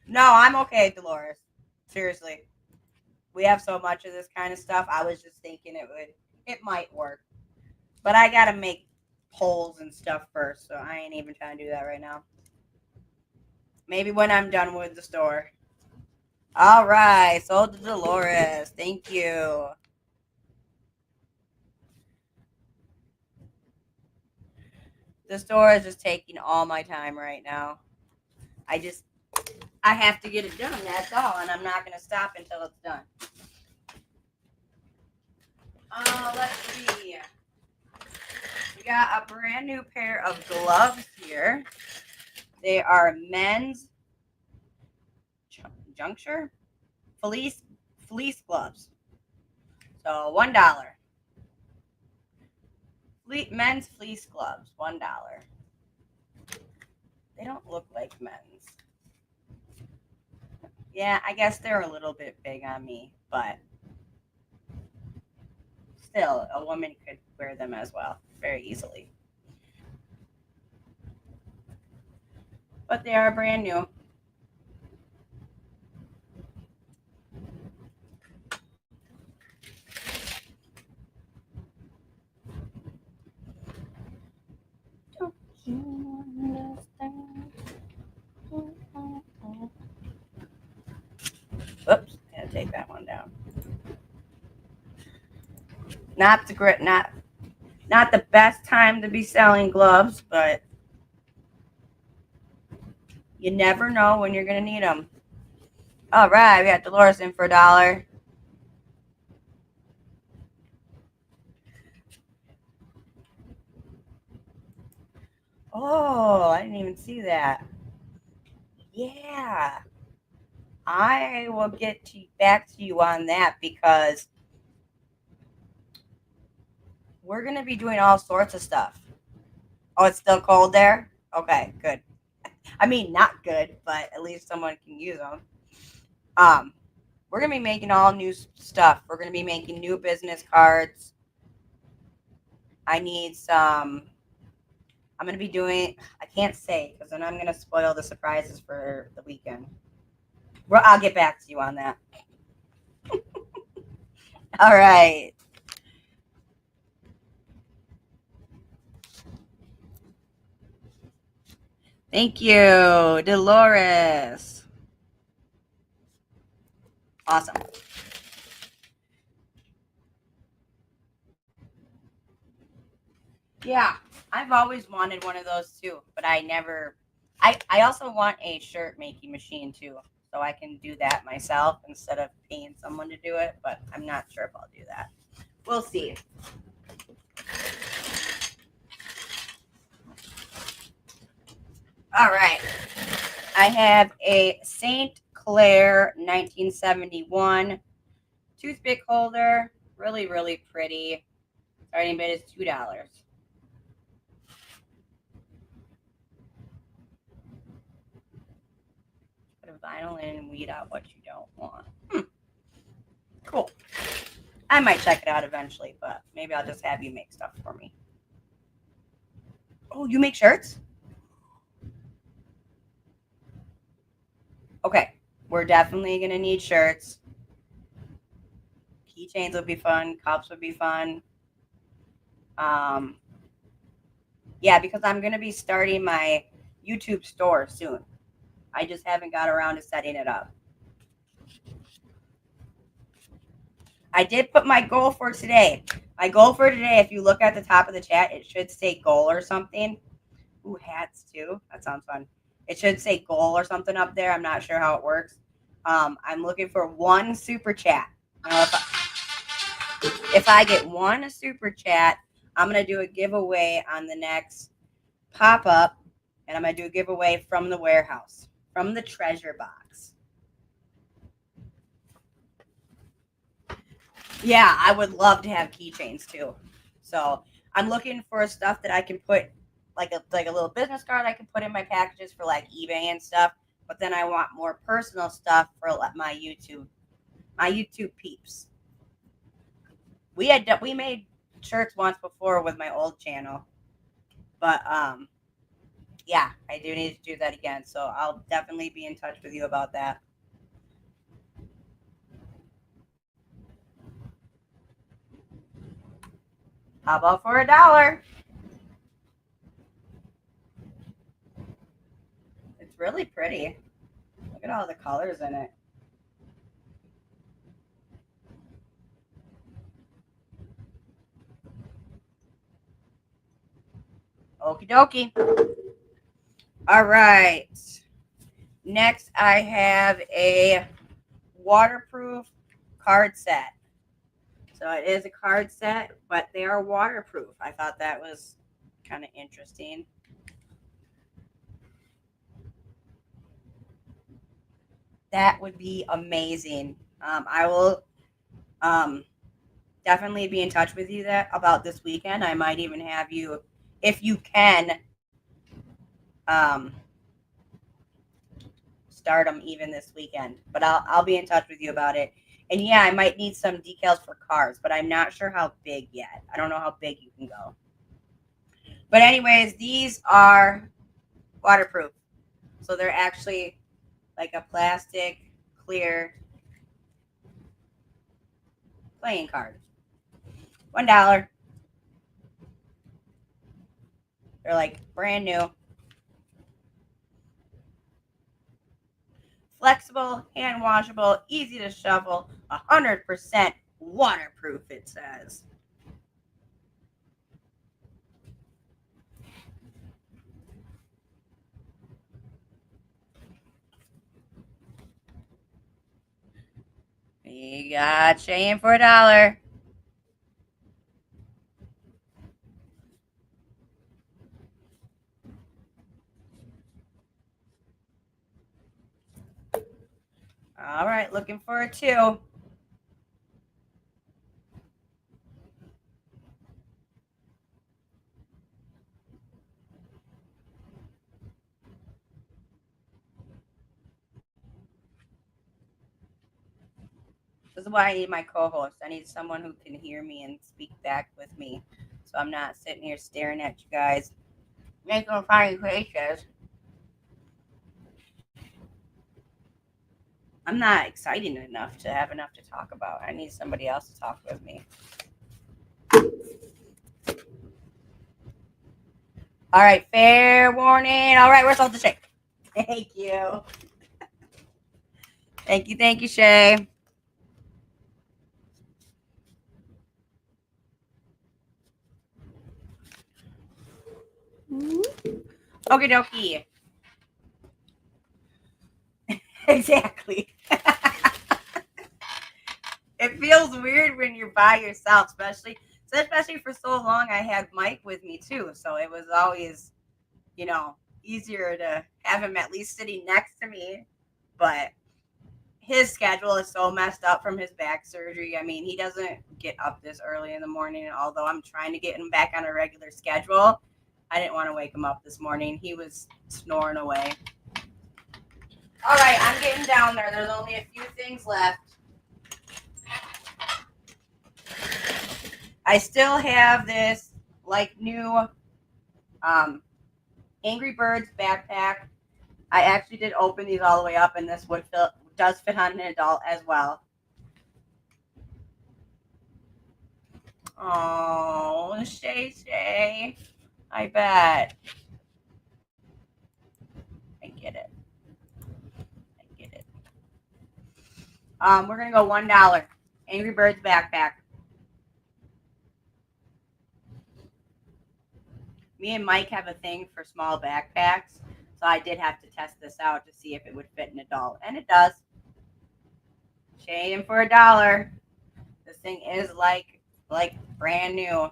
No, I'm okay, Dolores. Seriously. We have so much of this kind of stuff. I was just thinking it might work. But I gotta make polls and stuff first, so I ain't even trying to do that right now. Maybe when I'm done with the store. All right, sold to Dolores. Thank you. The store is just taking all my time right now. I just I have to get it done. That's all, and I'm not gonna stop until it's done. Let's see. We got a brand new pair of gloves here. They are men's juncture fleece gloves. So $1. Men's fleece gloves, $1. They don't look like men's. Yeah, I guess they're a little bit big on me, but still, a woman could wear them as well very easily. But they are brand new. Don't you understand? Oops, gotta take that one down. Not the grit, not the best time to be selling gloves, but you never know when you're gonna need them. All right, we got Dolores in for $1. Oh, I didn't even see that. Yeah, I will back to you on that because we're gonna be doing all sorts of stuff. Oh, it's still cold there. Okay, good. I mean, not good, but at least someone can use them. Um, we're gonna be making all new stuff. We're gonna be making new business cards. I need some. I'm gonna be doing. I can't say because then I'm gonna spoil the surprises for the weekend. Well, I'll get back to you on that. All right. Thank you, Dolores. Awesome. Yeah, I've always wanted one of those too, but I never. I also want a shirt making machine too, so I can do that myself instead of paying someone to do it. But I'm not sure if I'll do that. We'll see. All right. I have a St. Clair 1971 toothpick holder. Really, really pretty. Starting bid is $2. Put a vinyl in and weed out what you don't want. Cool. I might check it out eventually, but maybe I'll just have you make stuff for me. Oh, you make shirts? Okay. We're definitely going to need shirts. Keychains would be fun. Cups would be fun. Um, yeah, because I'm going to be starting my YouTube store soon. I just haven't got around to setting it up. I did put my goal for today. My goal for today, if you look at the top of the chat, it should say goal or something. Ooh, hats too. That sounds fun. It should say goal or something up there. I'm not sure how it works. I'm looking for one super chat. If I get one super chat, I'm going to do a giveaway on the next pop up, and I'm going to do a giveaway from the warehouse, from the treasure box. Yeah, I would love to have keychains too. So I'm looking for stuff that I can put like a little business card I can put in my packages for like eBay and stuff. But then I want more personal stuff for my YouTube peeps. We made shirts once before with my old channel, but Yeah, I do need to do that again. So I'll definitely be in touch with you about that. How about for $1? It's really pretty. Look at all the colors in it. Okie dokie. All right. Next, I have a waterproof card set. So it is a card set, but they are waterproof. I thought that was kind of interesting. That would be amazing. I will definitely be in touch with you that about this weekend. I might even have you, if you can, um, start them even this weekend. But I'll be in touch with you about it. And yeah, I might need some decals for cars, but I'm not sure how big yet. I don't know how big you can go. But anyways, these are waterproof. So they're actually like a plastic clear playing card. $1. They're like brand new. Flexible, hand washable, easy to shuffle, 100% waterproof, it says. We got Shane for $1. All right, looking for a 2. This is why I need my co-host. I need someone who can hear me and speak back with me, so I'm not sitting here staring at you guys, making funny faces. I'm not exciting enough to have enough to talk about. I need somebody else to talk with me. All right, fair warning. All right, where's all the shake? Thank you. Thank you, Shay. Okie dokie. Exactly. It feels weird when you're by yourself, especially for so long. I had Mike with me too, so it was always, easier to have him at least sitting next to me. But his schedule is so messed up from his back surgery. I mean, he doesn't get up this early in the morning, although I'm trying to get him back on a regular schedule. I didn't want to wake him up this morning. He was snoring away. All right, I'm getting down there. There's only a few things left. I still have this new Angry Birds backpack. I actually did open these all the way up, and this does fit on an adult as well. Oh, Shay. I bet. I get it. We're gonna go $1. Angry Birds backpack. Me and Mike have a thing for small backpacks, so I did have to test this out to see if it would fit an adult, and it does. Shane for $1. This thing is like brand new.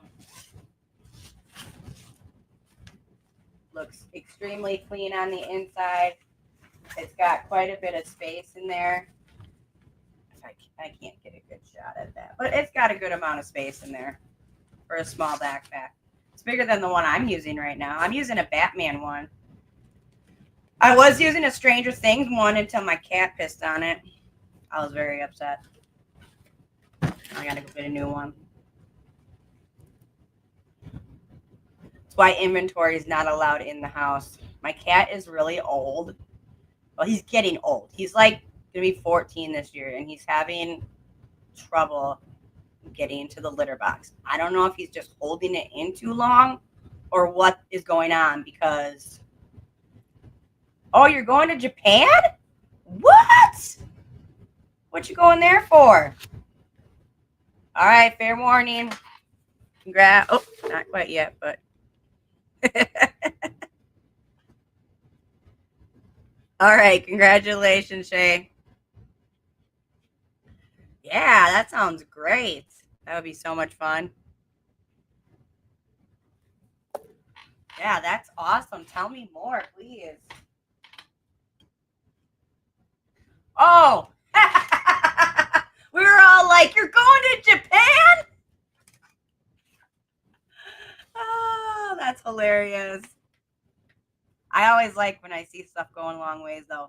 Looks extremely clean on the inside. It's got quite a bit of space in there. I can't get a good shot at that, but it's got a good amount of space in there for a small backpack. It's bigger than the one I'm using right now. I'm using a Batman one. I was using a Stranger Things one until my cat pissed on it. I was very upset. I gotta go get a new one. That's why inventory is not allowed in the house. My cat is really old. Well, he's getting old. He's like going to be 14 this year, and he's having trouble getting into the litter box. I don't know if he's just holding it in too long or what is going on because... Oh, you're going to Japan? What? What you going there for? All right, fair warning. Congrats. Oh, not quite yet, but... All right, congratulations, Shay. Yeah, that sounds great. That would be so much fun. Yeah, that's awesome. Tell me more, please. Oh, we were all like, you're going to Japan? Oh, that's hilarious. I always like when I see stuff going a long ways, though.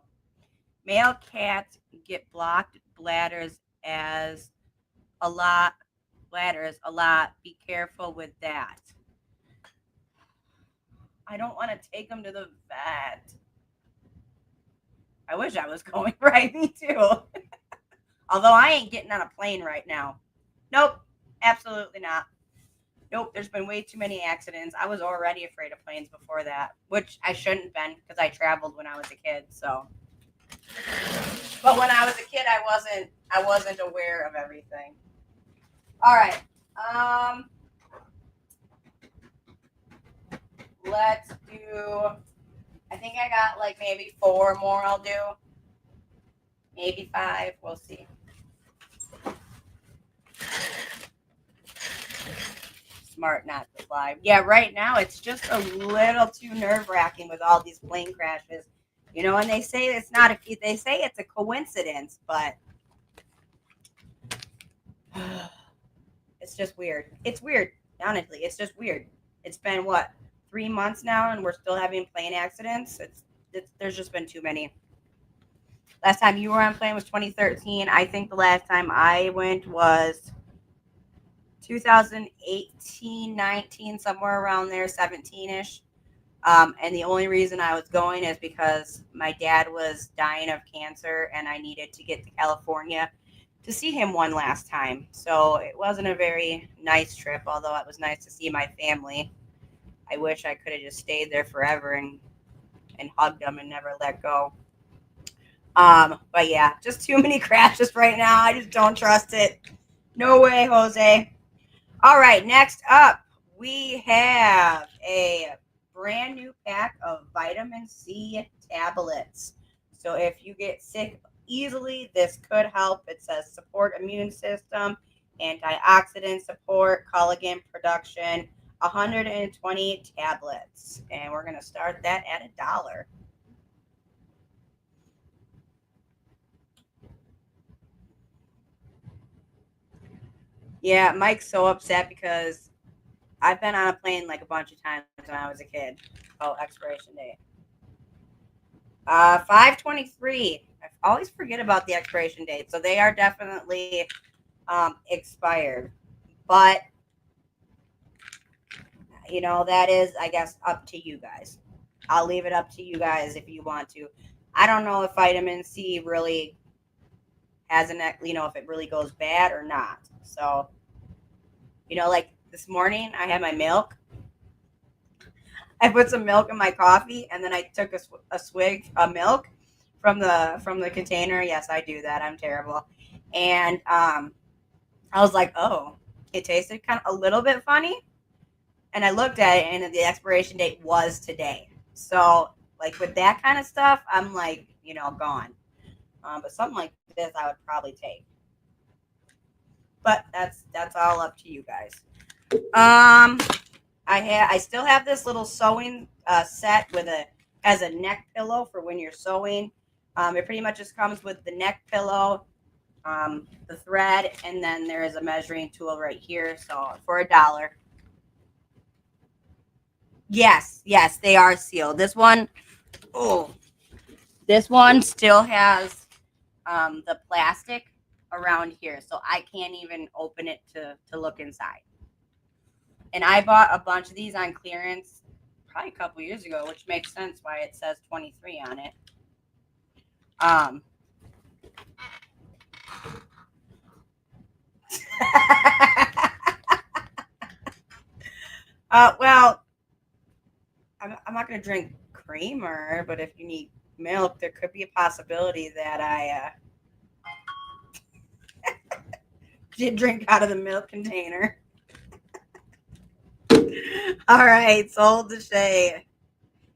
Male cats get blocked bladders as a lot. Be careful with that. I don't want to take them to the vet. I wish I was going right, me too. Although I ain't getting on a plane right now. Nope, absolutely not. Nope, there's been way too many accidents. I was already afraid of planes before that, which I shouldn't have been because I traveled when I was a kid. So, but when I was a kid, I wasn't aware of everything. All right. Let's do. I think I got like maybe 4 more. I'll do. Maybe 5. We'll see. Smart not to fly. Yeah, right now it's just a little too nerve-wracking with all these plane crashes. You know, and they say it's not. They say it's a coincidence, but it's just weird. It's weird. Honestly, it's just weird. It's been what 3 months now, and we're still having plane accidents. There's just been too many. Last time you were on plane was 2013. I think the last time I went was 2018, 19, somewhere around there, 17-ish. And the only reason I was going is because my dad was dying of cancer and I needed to get to California to see him one last time. So it wasn't a very nice trip, although it was nice to see my family. I wish I could have just stayed there forever and hugged them and never let go. But yeah, just too many crashes right now. I just don't trust it. No way, Jose. All right, next up, we have a brand new pack of vitamin C tablets. So if you get sick easily, this could help. It says support immune system, antioxidant support, collagen production, 120 tablets. And we're going to start that at $1. Yeah, Mike's so upset because I've been on a plane like a bunch of times when I was a kid. Oh, expiration date. 5/23. I always forget about the expiration date. So they are definitely expired. But, you know, that is, I guess, up to you guys. I'll leave it up to you guys if you want to. I don't know if vitamin C really has if it really goes bad or not. So, like this morning, I had my milk. I put some milk in my coffee, and then I took a swig of milk from the container. Yes, I do that. I'm terrible. And I was like, oh, it tasted kind of a little bit funny. And I looked at it, and the expiration date was today. So, like with that kind of stuff, I'm like, gone. But something like this, I would probably take. But that's all up to you guys. I still have this little sewing set as a neck pillow for when you're sewing. It pretty much just comes with the neck pillow, the thread, and then there is a measuring tool right here. So for $1. Yes, they are sealed. This one still has the plastic around here, so I can't even open it to look inside. And I bought a bunch of these on clearance probably a couple years ago, which makes sense why it says 23 on it. Well, I'm not going to drink creamer, but if you need milk, there could be a possibility that I did drink out of the milk container. All right, sold to Shay.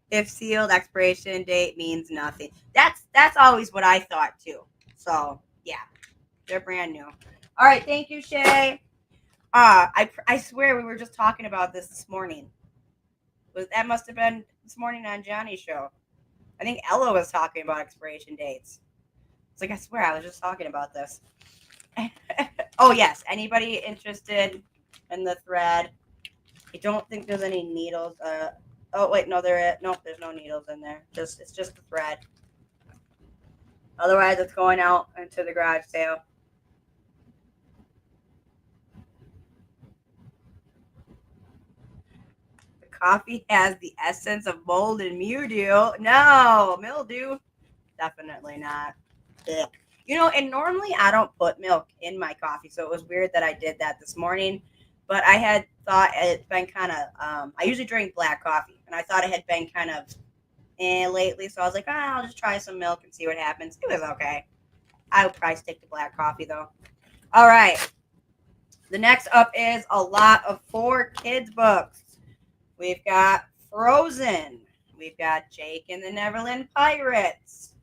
If sealed, expiration date means nothing. That's always what I thought too. So yeah, they're brand new. All right, thank you, Shay. I swear we were just talking about this morning. That must have been this morning on Johnny's show. I think Ella was talking about expiration dates. It's like I swear I was just talking about this. Oh yes, anybody interested in the thread? I don't think there's any needles. Oh wait, no, there's no needles in there. It's just the thread. Otherwise, it's going out into the garage sale. The coffee has the essence of mold and mildew. No, mildew, definitely not. Ugh. You know, and normally I don't put milk in my coffee, so it was weird that I did that this morning. But I had thought it had been kind of. I usually drink black coffee, and I thought it had been kind of lately. So I was like, I'll just try some milk and see what happens. It was okay. I would probably stick to black coffee though. All right. The next up is a lot of 4Kids books. We've got Frozen. We've got Jake and the Neverland Pirates.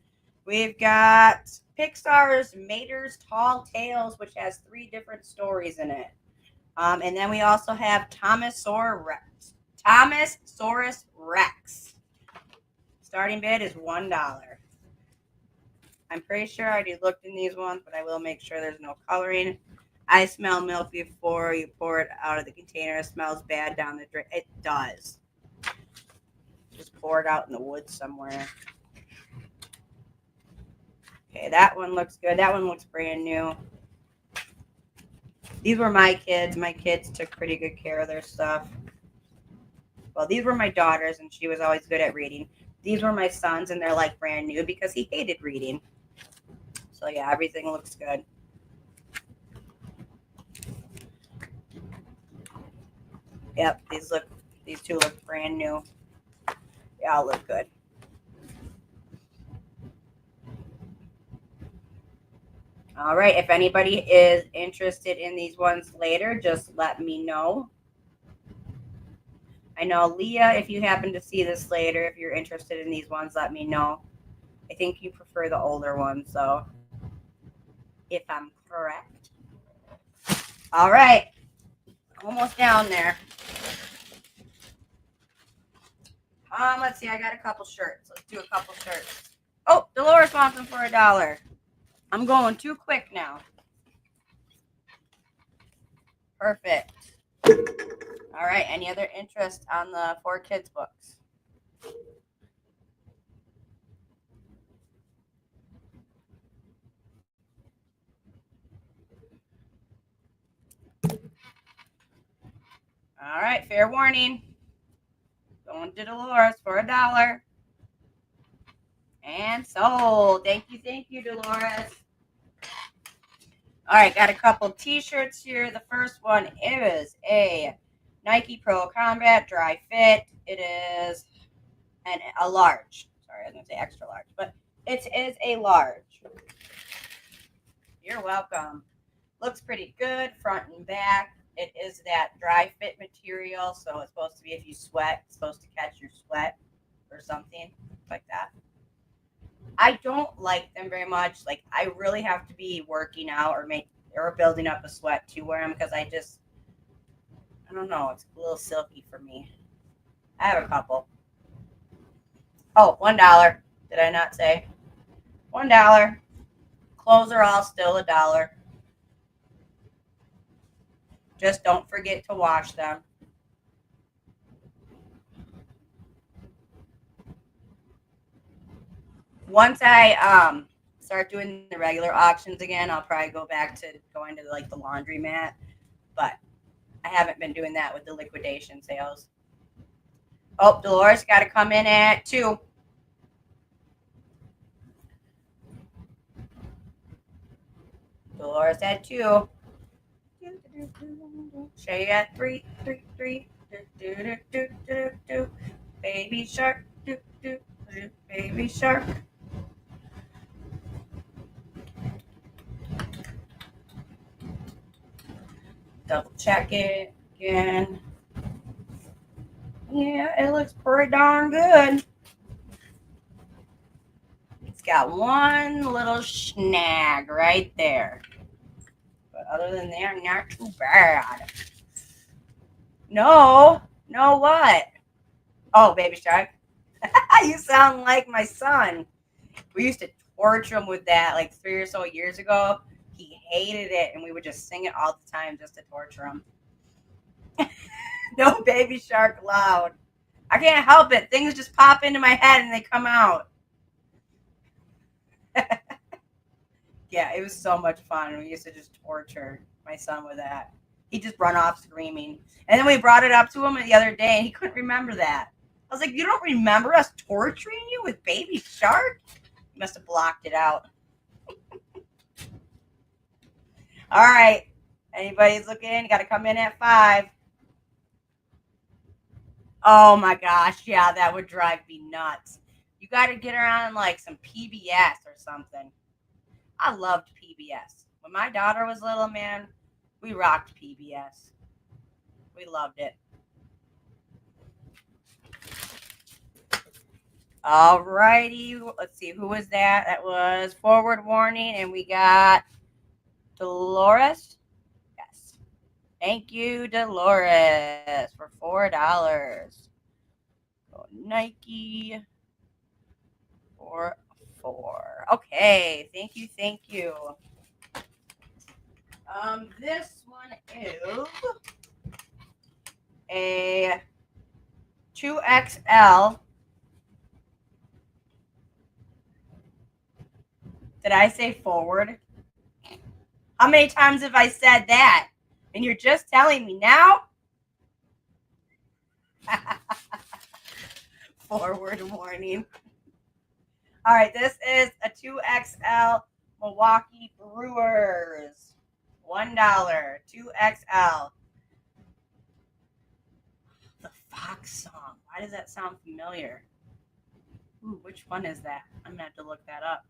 We've got Pixar's Mater's Tall Tales, which has 3 different stories in it. And then we also have Thomasaurus Rex. Starting bid is $1. I'm pretty sure I already looked in these ones, but I will make sure there's no coloring. I smell milk before you pour it out of the container. It smells bad down the drain. It does. Just pour it out in the woods somewhere. Okay, that one looks good. That one looks brand new. These were my kids. My kids took pretty good care of their stuff. Well, these were my daughters, and she was always good at reading. These were my sons, and they're like brand new because he hated reading. So yeah, everything looks good. Yep, these 2 look brand new. They all look good. All right, if anybody is interested in these ones later, just let me know. I know, Leah, if you happen to see this later, if you're interested in these ones, let me know. I think you prefer the older ones, so if I'm correct. All right, almost down there. Let's see, I got a couple shirts. Let's do a couple shirts. Oh, Dolores wants them for $1. I'm going too quick now. Perfect. All right, any other interest on the 4Kids books? All right, fair warning. Going to Dolores for $1. And sold. Thank you, Dolores. All right, got a couple t-shirts here. The first one is a Nike Pro Combat Dry Fit. It is a large. Sorry, I was going to say extra large, but it is a large. You're welcome. Looks pretty good, front and back. It is that dry fit material, so it's supposed to be if you sweat, it's supposed to catch your sweat or something like that. I don't like them very much. Like, I really have to be working out or building up a sweat to wear them because I don't know. It's a little silky for me. I have a couple. Oh, $1. Did I not say? $1. Clothes are all still $1. Just don't forget to wash them. Once I start doing the regular auctions again, I'll probably go back to going to like the laundromat. But I haven't been doing that with the liquidation sales. Oh, Dolores got to come in at 2. Dolores at 2. Shay at 3. Baby shark. Baby shark. Double check it again. Yeah, it looks pretty darn good. It's got one little snag right there. But other than that, not too bad. No what? Oh, baby shark. You sound like my son. We used to torture him with that like 3 or so years ago. He hated it, and we would just sing it all the time just to torture him. No baby shark allowed. I can't help it. Things just pop into my head and they come out. Yeah, it was so much fun. We used to just torture my son with that. He'd just run off screaming. And then we brought it up to him the other day, and he couldn't remember that. I was like, you don't remember us torturing you with baby shark? He must have blocked it out. All right. Anybody's looking? You got to come in at 5. Oh my gosh. Yeah, that would drive me nuts. You got to get around like some PBS or something. I loved PBS. When my daughter was little, man, we rocked PBS. We loved it. All righty. Let's see. Who was that? That was Forward Warning. And we got Dolores. Yes. Thank you, Dolores, for $4. Go Nike for 4. Okay. Thank you. This one is a 2XL. Did I say forward? How many times have I said that? And you're just telling me now? Forward warning. All right, this is a 2XL Milwaukee Brewers. $1. 2XL. The Fox song. Why does that sound familiar? Ooh, which one is that? I'm going to have to look that up.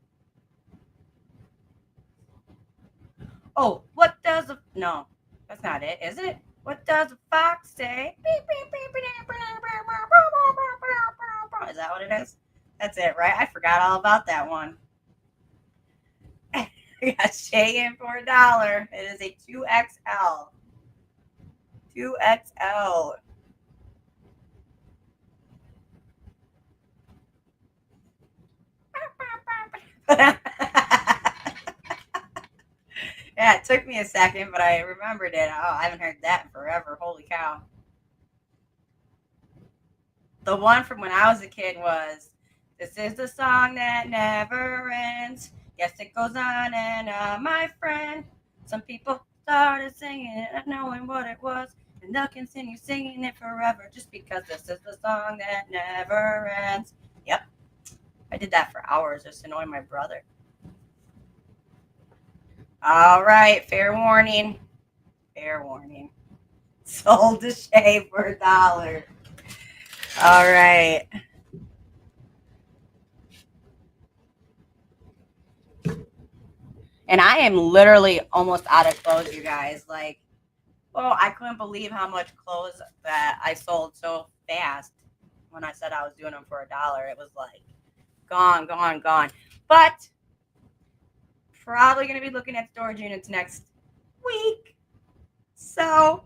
Oh, what does a... No, that's not it, is it? What does a fox say? Is that what it is? That's it, right? I forgot all about that one. We got Shay in for $1. It is a 2XL. 2XL. Yeah, it took me a second, but I remembered it. Oh, I haven't heard that in forever. Holy cow. The one from when I was a kid was, this is the song that never ends. Yes, it goes on and on, my friend. Some people started singing it, not knowing what it was. And they'll continue singing it forever just because this is the song that never ends. Yep. I did that for hours just annoying my brother. All right, fair warning. Fair warning. Sold to Shay for $1. All right. And I am literally almost out of clothes, you guys. Like, well, I couldn't believe how much clothes that I sold so fast when I said I was doing them for $1. It was like gone. But probably going to be looking at storage units next week. So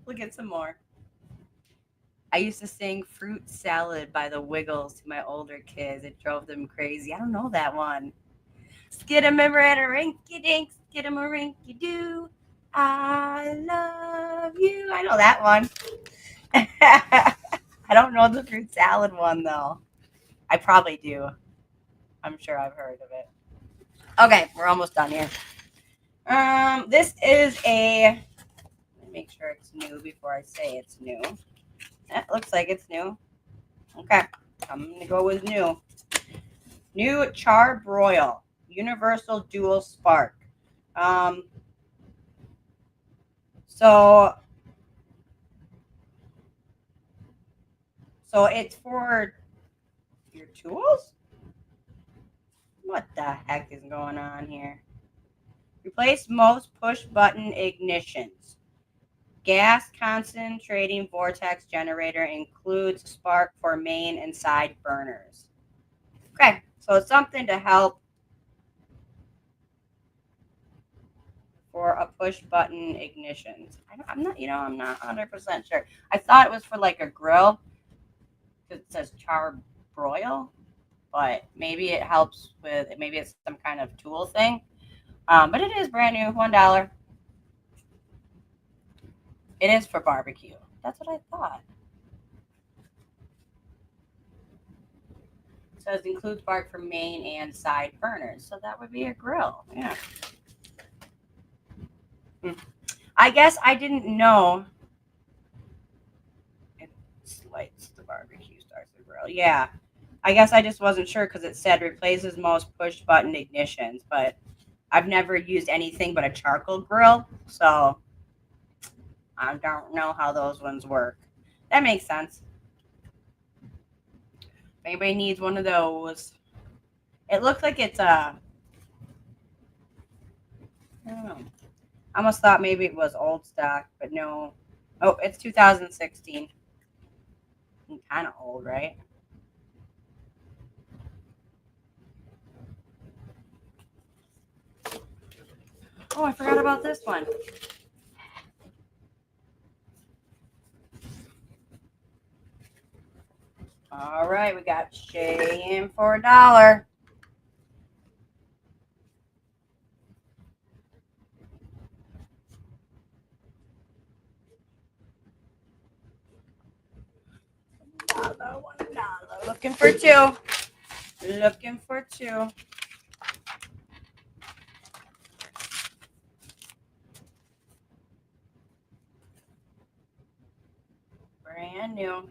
we'll get some more. I used to sing Fruit Salad by the Wiggles to my older kids. It drove them crazy. I don't know that one. Skidamarinky-dink, skidamarinky-doo. I love you. I know that one. I don't know the Fruit Salad one, though. I probably do. I'm sure I've heard of it. Okay, we're almost done here. This is a... Let me make sure it's new before I say it's new. That looks like it's new. Okay, I'm gonna go with new. New Char-Broil Universal Dual Spark. Um, so it's for your tools? What the heck is going on here? Replace most push button ignitions. Gas concentrating vortex generator includes spark for main and side burners. Okay, so it's something to help for a push button ignitions. I'm not, I'm not 100% sure. I thought it was for like a grill. It says char broil, but maybe it helps with, maybe it's some kind of tool thing. But it is brand new, $1. It is for barbecue. That's what I thought. It says includes spark for main and side burners, so that would be a grill. Yeah. I guess I didn't know. It lights the barbecue, starts the grill. Yeah. I guess I just wasn't sure because it said replaces most push button ignitions, but I've never used anything but a charcoal grill, so I don't know how those ones work. That makes sense. If anybody needs one of those, it looks like it's a. I don't know. I almost thought maybe it was old stock, but no. Oh, it's 2016. Kind of old, right? Oh, I forgot about this one. All right, we got Shay in for $1. $1. Looking for two. Looking for two. Brand new.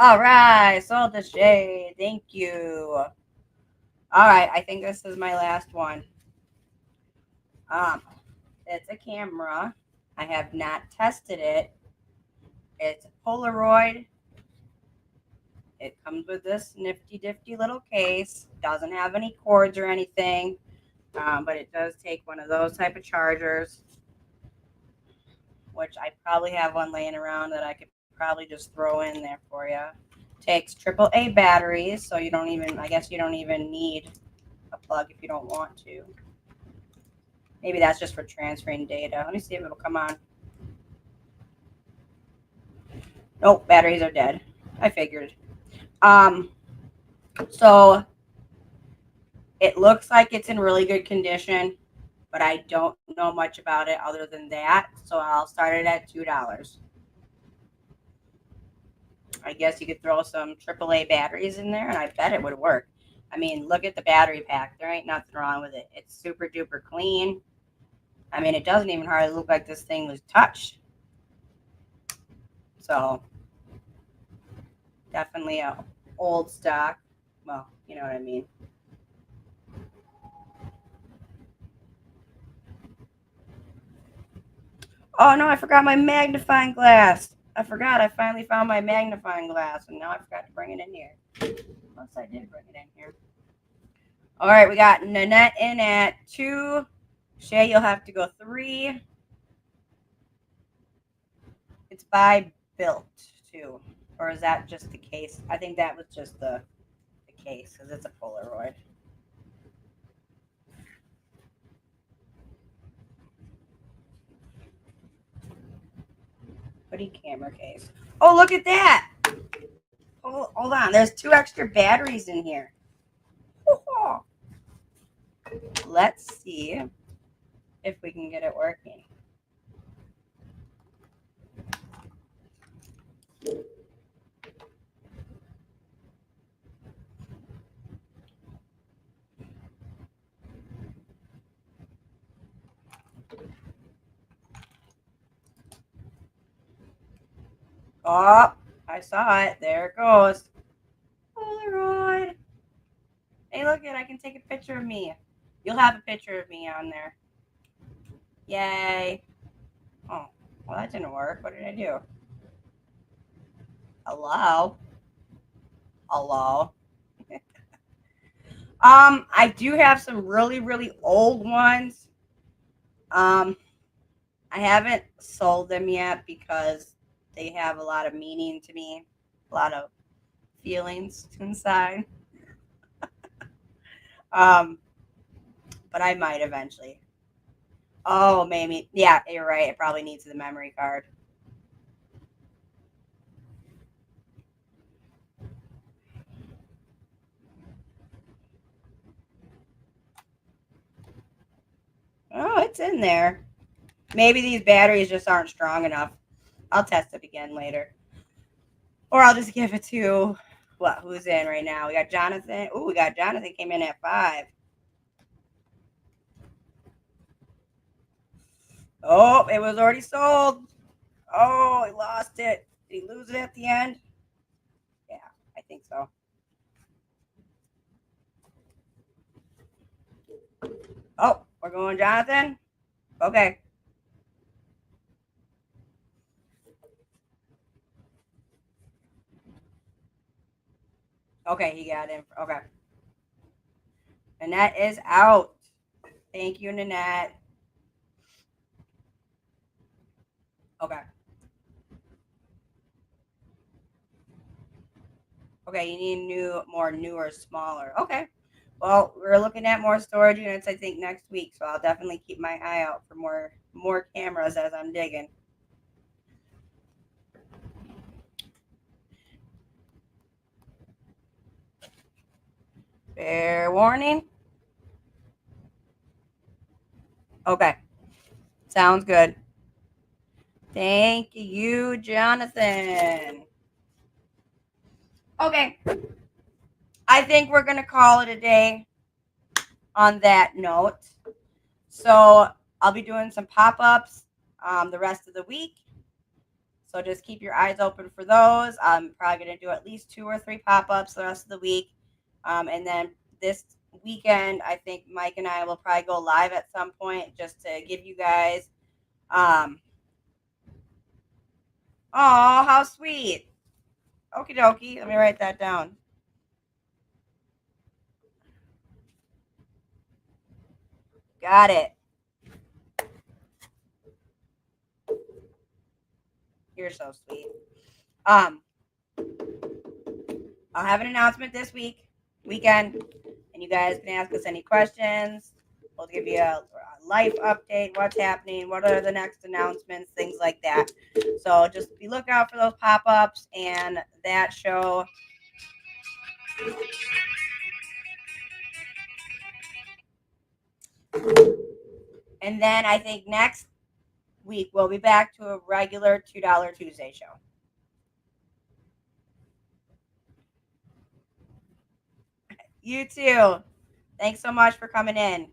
All right, sold to Shay. Thank you. All right, I think this is my last one. It's a camera. I have not tested it. It's a Polaroid. It comes with this nifty difty little case. Doesn't have any cords or anything, but it does take one of those type of chargers, which I probably have one laying around that I could probably just throw in there for you. Takes AAA batteries, so you don't even, I guess you don't even need a plug if you don't want to. Maybe that's just for transferring data. Let me see if it'll come on. Nope, batteries are dead. I figured. So it looks like it's in really good condition, but I don't know much about it other than that. So I'll start it at $2. I guess you could throw some AAA batteries in there, and I bet it would work. I mean, look at the battery pack. There ain't nothing wrong with it. It's super duper clean. I mean, it doesn't even hardly look like this thing was touched. So definitely a old stock. Well, you know what I mean. Oh no, I forgot my magnifying glass. I forgot. I finally found my magnifying glass, and now I forgot to bring it in here. Unless I did bring it in here. All right, we got Nanette in at 2. Shay, you'll have to go 3. It's by Built too, or is that just the case? I think that was just the case because it's a Polaroid. Hoodie camera case. Oh, look at that! Oh, hold on. There's 2 extra batteries in here. Oh. Let's see if we can get it working. Oh, I saw it. There it goes. Polaroid. Hey, look it. I can take a picture of me. You'll have a picture of me on there. Yay. Oh, well, that didn't work. What did I do? Hello? Hello? I do have some really, really old ones. I haven't sold them yet because they have a lot of meaning to me, a lot of feelings inside. Um, but I might eventually. Oh, maybe. Yeah, you're right. It probably needs the memory card. Oh, it's in there. Maybe these batteries just aren't strong enough. I'll test it again later. Or I'll just give it to what? Who's in right now? We got Jonathan. Oh, we got Jonathan came in at 5. Oh, it was already sold. Oh, he lost it. Did he lose it at the end? Yeah, I think so. Oh, we're going Jonathan? Okay. Okay, he got in. Okay. Nanette is out. Thank you, Nanette. Okay. Okay, you need newer, smaller. Okay. Well, we're looking at more storage units, I think, next week. So I'll definitely keep my eye out for more cameras as I'm digging. Fair warning. Okay. Sounds good. Thank you, Jonathan. Okay. I think we're going to call it a day on that note. So I'll be doing some pop-ups the rest of the week. So just keep your eyes open for those. I'm probably going to do at least 2 or 3 pop-ups the rest of the week. And then this weekend, I think Mike and I will probably go live at some point just to give you guys. Oh, how sweet. Okie dokie. Let me write that down. Got it. You're so sweet. I'll have an announcement this weekend, and you guys can ask us any questions. We'll give you a life update, what's happening, what are the next announcements, things like that. So just be lookout for those pop-ups and that show. And then I think next week we'll be back to a regular $2 Tuesday show. You too. Thanks so much for coming in.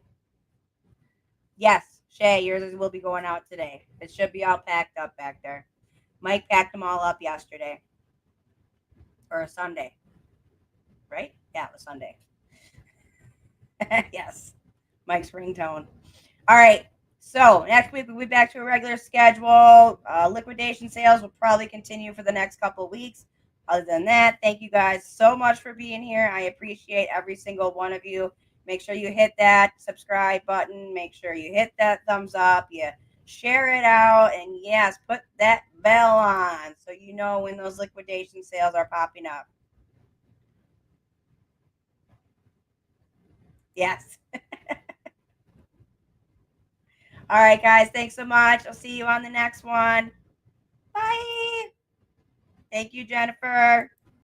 Yes, Shay, yours will be going out today. It should be all packed up back there. Mike packed them all up yesterday or Sunday, right? Yeah, it was Sunday. Yes, Mike's ringtone. All right. So next week we'll be back to a regular schedule. Liquidation sales will probably continue for the next couple of weeks. Other than that, thank you guys so much for being here. I appreciate every single one of you. Make sure you hit that subscribe button. Make sure you hit that thumbs up. You share it out. And yes, put that bell on so you know when those liquidation sales are popping up. Yes. All right, guys. Thanks so much. I'll see you on the next one. Bye. Thank you, Jennifer.